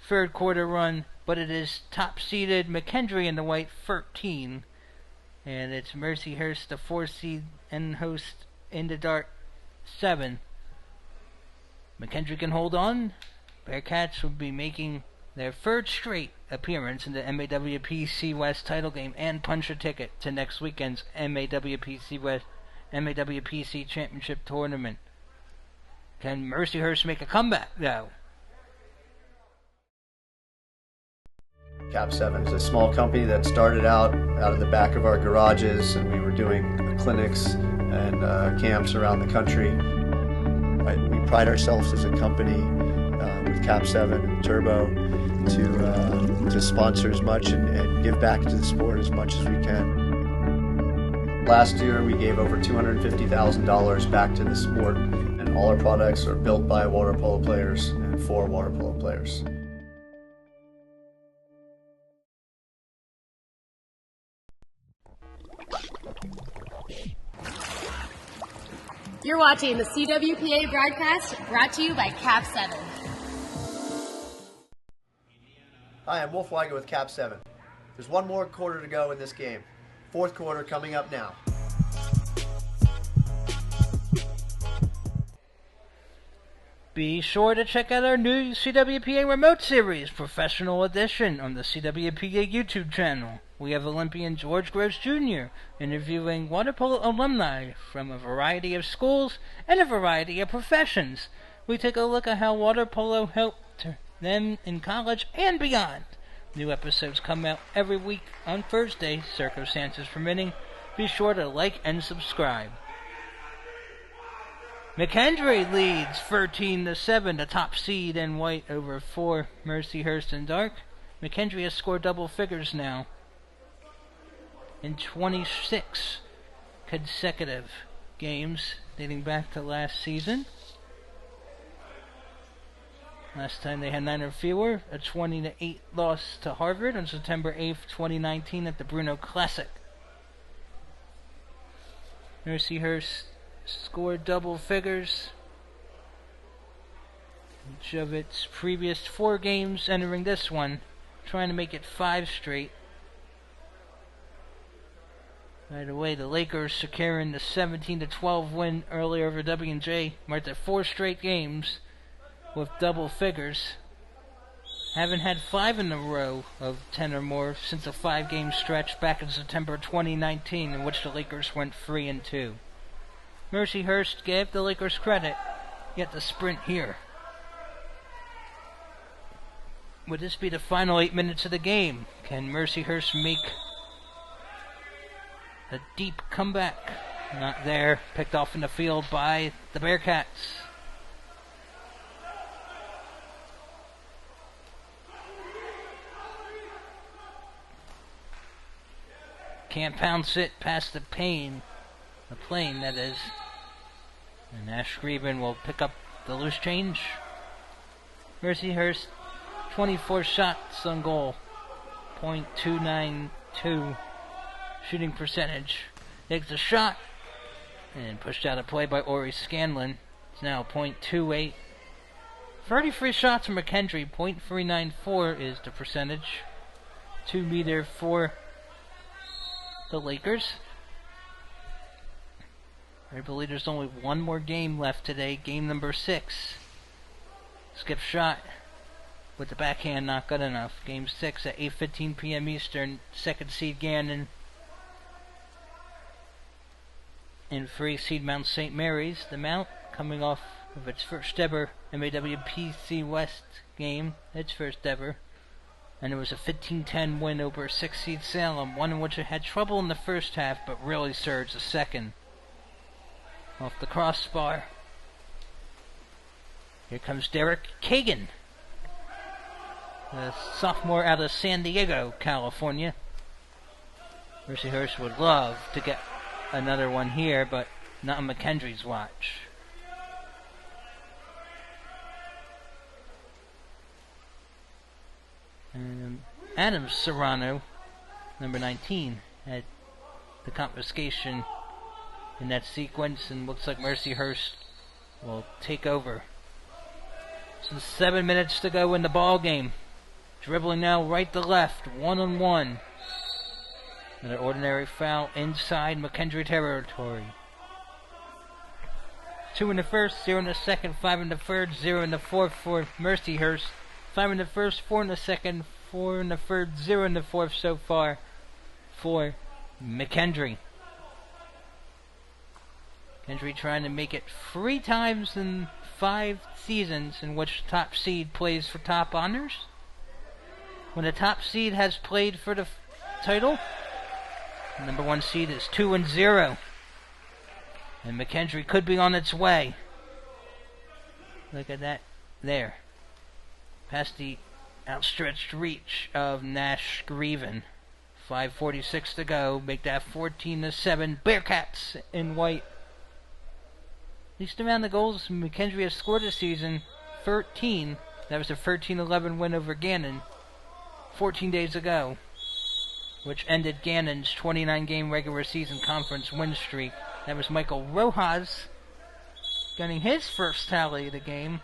3rd quarter run, but it is top-seeded McKendree in the white 13, and it's Mercyhurst, the 4th seed, and host in the dark 7. McKendree can hold on. Bearcats will be making their 3rd straight appearance in the MAWPC West title game and punch a ticket to next weekend's MAWPC Championship Tournament. Can Mercyhurst make a comeback, though? Cap 7 is a small company that started out of the back of our garages, and we were doing clinics and camps around the country. We pride ourselves as a company with Cap 7 and Turbo to sponsor as much and give back to the sport as much as we can. Last year we gave over $250,000 back to the sport, and all our products are built by water polo players and for water polo players. You're watching the CWPA broadcast brought to you by Cap 7. Hi, I'm Wolf Weiger with Cap 7. There's one more quarter to go in this game. 4th quarter coming up now. Be sure to check out our new CWPA Remote Series, Professional Edition, on the CWPA YouTube channel. We have Olympian George Gross Jr. interviewing water polo alumni from a variety of schools and a variety of professions. We take a look at how water polo helped them in college and beyond. New episodes come out every week on Thursday, circumstances permitting. Be sure to like and subscribe. McKendree leads 13-7, the top seed in white over 4 Mercyhurst in dark. McKendree has scored double figures now in 26 consecutive games dating back to last season. Last time they had 9 or fewer, a 20-8 loss to Harvard on September 8th, 2019 at the Bruno Classic. Mercyhurst scored double figures each of its previous 4 games, entering this one, trying to make it 5 straight. By the way, the Lakers securing the 17-12 win earlier over W&J marked their 4 straight games with double figures. Haven't had 5 in a row of 10 or more since a 5-game stretch back in September 2019 in which the Lakers went 3-2. Mercyhurst gave the Lakers credit, yet the sprint here. Would this be the final 8 minutes of the game? Can Mercyhurst make a deep comeback? Not there. Picked off in the field by the Bearcats. Can't pounce it past the plane that is. And Ash Greben will pick up the loose change. Mercyhurst, 24 shots on goal. .292 shooting percentage. Takes a shot and pushed out of play by Ori Scanlon. It's now .28. 33 shots from McKendree. .394 is the percentage. 2 meter for the Lakers. I believe there's only one more game left today. Game number 6. Skip shot with the backhand, not good enough. Game 6 at 8:15 p.m. Eastern. Second seed Gannon and 3 seed Mount St. Mary's. The Mount coming off of its first ever MAWPC West game. Its first ever. And it was a 15-10 win over 6 seed Salem. One in which it had trouble in the first half, but really surged the second. Off the crossbar. Here comes Derek Kagan, a sophomore out of San Diego, California. Mercyhurst would love to get another one here, but not on McKendree's watch. And Adam Serrano, number 19, had the confiscation in that sequence, and looks like Mercyhurst will take over. So 7 minutes to go in the ball game. Dribbling now right to left, 1-on-1. Another ordinary foul inside McKendree territory. 2 in the first, 0 in the second, 5 in the third, 0 in the fourth for Mercyhurst. 5 in the first, 4 in the second, 4 in the third, 0 in the fourth so far for McKendree. McKendree trying to make it 3 times in 5 seasons in which the top seed plays for top honors. When the top seed has played for the title, the number 1 seed is 2-0. And McKendree could be on its way. Look at that there. Past the outstretched reach of Nash Grieven. 5:46 to go. Make that 14-7. Bearcats in white. Least amount of goals McKendree has scored this season, 13. That was a 13-11 win over Gannon 14 days ago, which ended Gannon's 29-game regular season conference win streak. That was Michael Rojas getting his first tally of the game.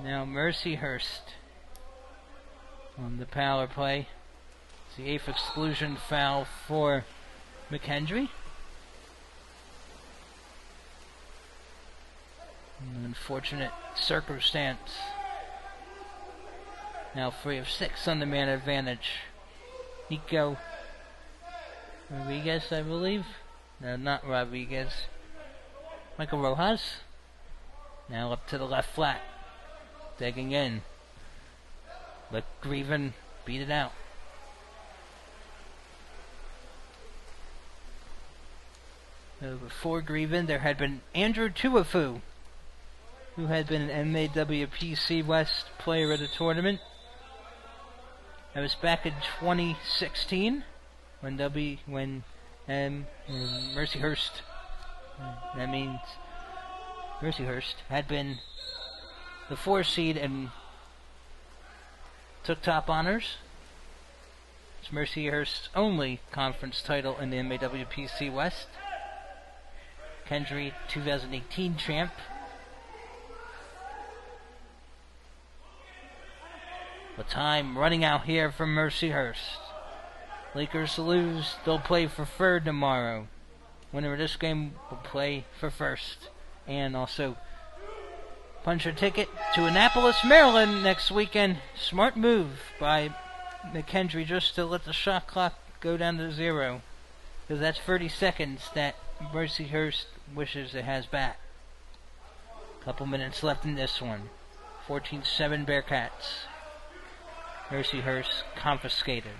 Now Mercyhurst on the power play. It's the 8th exclusion foul for McKendree. An unfortunate circumstance. Now 3 of 6 on the man advantage. Nico Rodriguez, I believe. No, not Rodriguez. Michael Rojas. Now up to the left flat. Digging in. Let Grieven beat it out. Before Grieven, there had been Andrew Tuafu, who had been an MAWPC West player of the tournament. That was back in 2016 when Mercyhurst, that means Mercyhurst had been the 4 seed and took top honors. It's Mercyhurst's only conference title in the MAWPC West. McKendree 2018 champ. The time running out here for Mercyhurst. Lakers lose, they'll play for third tomorrow. Winner of this game will play for first. And also punch a ticket to Annapolis, Maryland next weekend. Smart move by McKendree just to let the shot clock go down to 0. Because that's 30 seconds that Mercyhurst wishes it has back. Couple minutes left in this one. 14-7 Bearcats. Mercyhurst confiscated.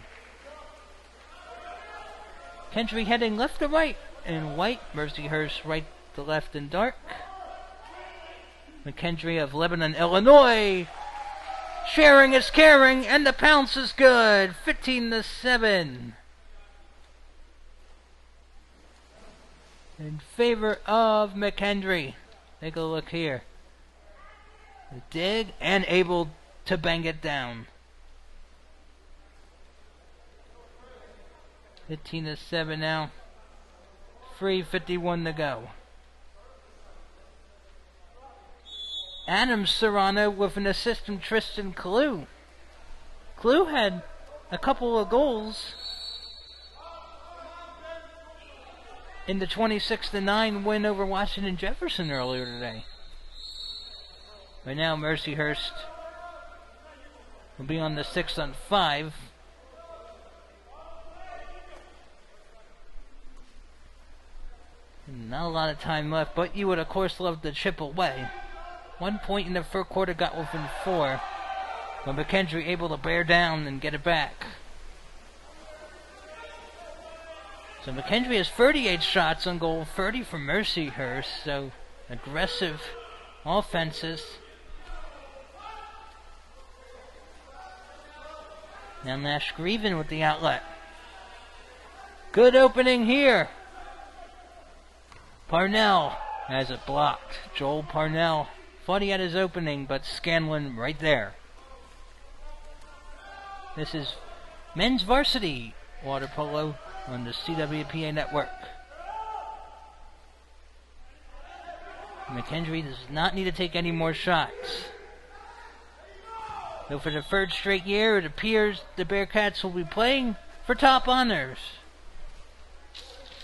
McKendree heading left to right in white. Mercyhurst right to left in dark. McKendree of Lebanon, Illinois. Sharing is caring, and the pounce is good. 15-7. in favor of McKendree. Take a look here. The dig and able to bang it down. 15-7 now. 3:51 to go. Adam Serrano with an assist from Tristan Clue. Clue had a couple of goals in the 26-9 win over Washington Jefferson earlier today. Right now, Mercyhurst will be on the 6-on-5. Not a lot of time left, but you would of course love to chip away. 1 point in the first quarter got within 4, but McKendree able to bear down and get it back. So McKendree has 38 shots on goal, 30 for Mercyhurst, so aggressive offenses. Now Nash Grieven with the outlet. Good opening here. Parnell has it blocked. Joel Parnell thought he had his opening, but Scanlon right there. This is men's varsity water polo on the CWPA network. McKendree does not need to take any more shots. Though for the third straight year, it appears the Bearcats will be playing for top honors.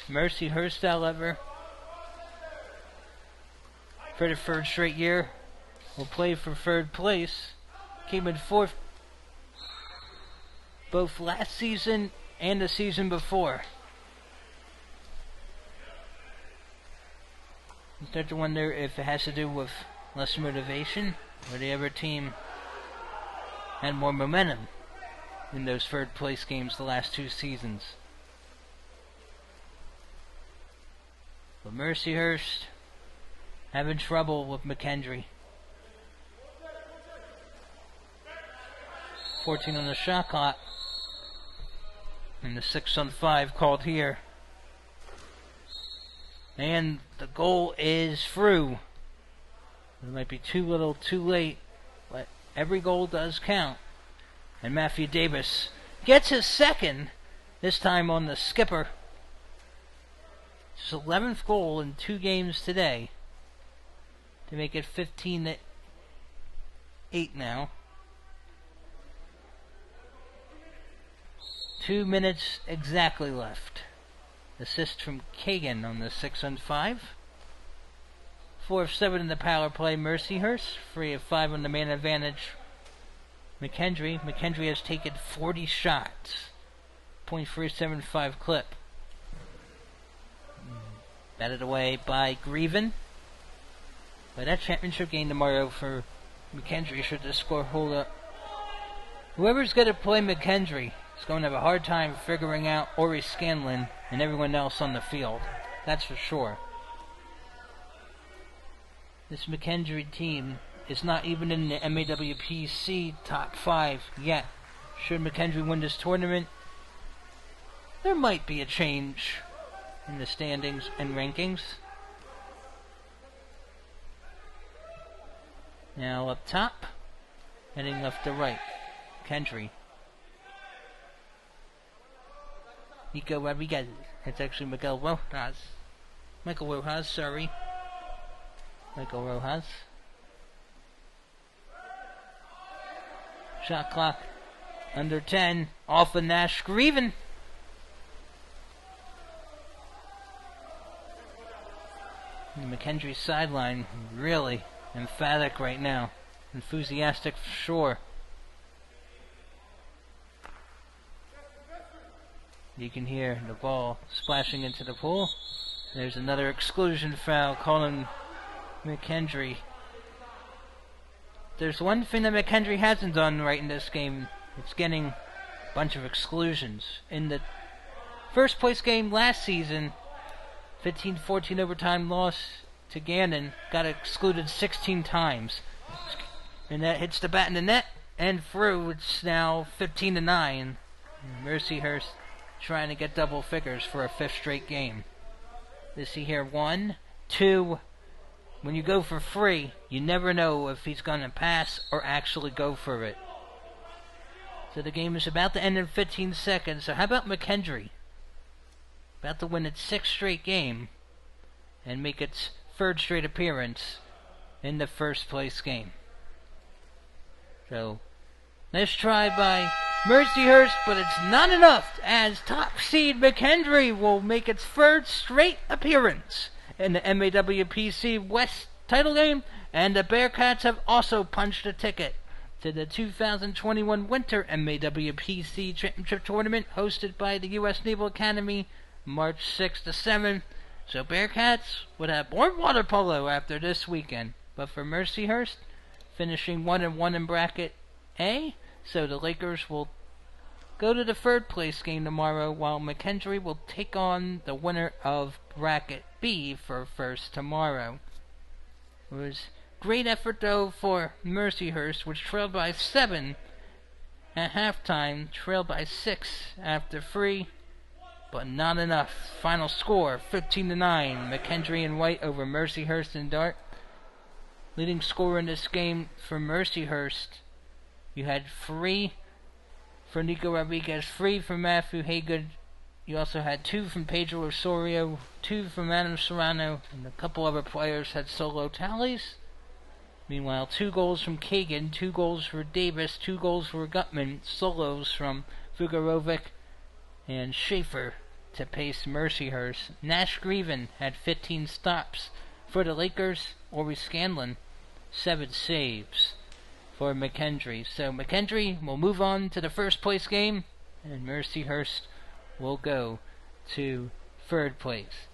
Mercyhurst, however, for the third straight year, will play for third place. Came in fourth both last season and the season before. You start to wonder if it has to do with less motivation, or the other team had more momentum in those third place games the last 2 seasons. But Mercyhurst having trouble with McKendree. 14 on the shot clock. And the 6-on-5 called here. And the goal is through. It might be too little, too late, but every goal does count. And Matthew Davis gets his second, this time on the skipper. His 11th goal in 2 games today, to make it 15-8 now. 2 minutes exactly left. Assist from Kagan on the 6-on-5. 4 of 7 in the power play, Mercyhurst. 3 of 5 on the man advantage, McKendree. McKendree has taken 40 shots. .375 clip. Batted away by Grieven. But that championship game tomorrow for McKendree, should the score hold up, whoever's going to play McKendree is going to have a hard time figuring out Ori Scanlon and everyone else on the field. That's for sure. This McKendree team is not even in the MAWPC top 5 yet. Should McKendree win this tournament, there might be a change in the standings and rankings. Now up top, heading left to right, McKendree. Nico Rodriguez. It's actually Michael Rojas. Michael Rojas. Shot clock under 10. Off of Nash Grieven. The McKendree sideline really emphatic right now. Enthusiastic for sure. You can hear the ball splashing into the pool. There's another exclusion foul calling McKendree. There's one thing that McKendree hasn't done right in this game. It's getting a bunch of exclusions. In the first place game last season, 15-14 overtime loss to Gannon, got excluded 16 times. And that hits the bat in the net and through. It's now 15-9. Mercyhurst trying to get double figures for a 5th straight game. Let's see here. 1, 2. When you go for free, you never know if he's going to pass or actually go for it. So the game is about to end in 15 seconds. So how about McKendree? About to win its 6th straight game and make its 3rd straight appearance in the first place game. So, nice try by Mercyhurst, but it's not enough, as top seed McKendree will make its 3rd straight appearance in the MAWPC West title game, and the Bearcats have also punched a ticket to the 2021 Winter MAWPC Championship Tournament hosted by the U.S. Naval Academy March 6 to 7. So Bearcats would have more water polo after this weekend. But for Mercyhurst, finishing 1-1 in bracket A, so the Lakers will go to the 3rd place game tomorrow, while McKendree will take on the winner of bracket B for first tomorrow. It was great effort though for Mercyhurst, which trailed by 7 at halftime, trailed by 6 after 3, but not enough. Final score 15-9. McKendree in white over Mercyhurst in dark. Leading scorer in this game for Mercyhurst, you had 3 for Nico Rodriguez, 3 from Matthew Haygood. You also had 2 from Pedro Osorio, 2 from Adam Serrano, and a couple other players had solo tallies. Meanwhile, 2 goals from Kagan, 2 goals for Davis, 2 goals for Gutman, solos from Vugarovic and Schaefer to pace Mercyhurst. Nash Grieven had 15 stops for the Lakers. Ori Scanlon, 7 saves for McKendree. So McKendree will move on to the 1st place game, and Mercyhurst will go to 3rd place.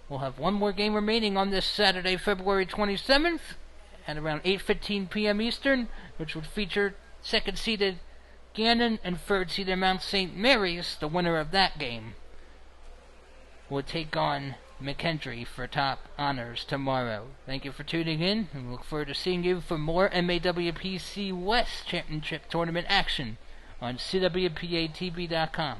We'll have one more game remaining on this Saturday, February 27th, at around 8:15 p.m. Eastern, which would feature 2nd-seeded Gannon and 3rd-seeded Mount St. Mary's. The winner of that game will take on McKendree for top honors tomorrow. Thank you for tuning in, and we look forward to seeing you for more MAWPC West Championship Tournament action on CWPATV.com.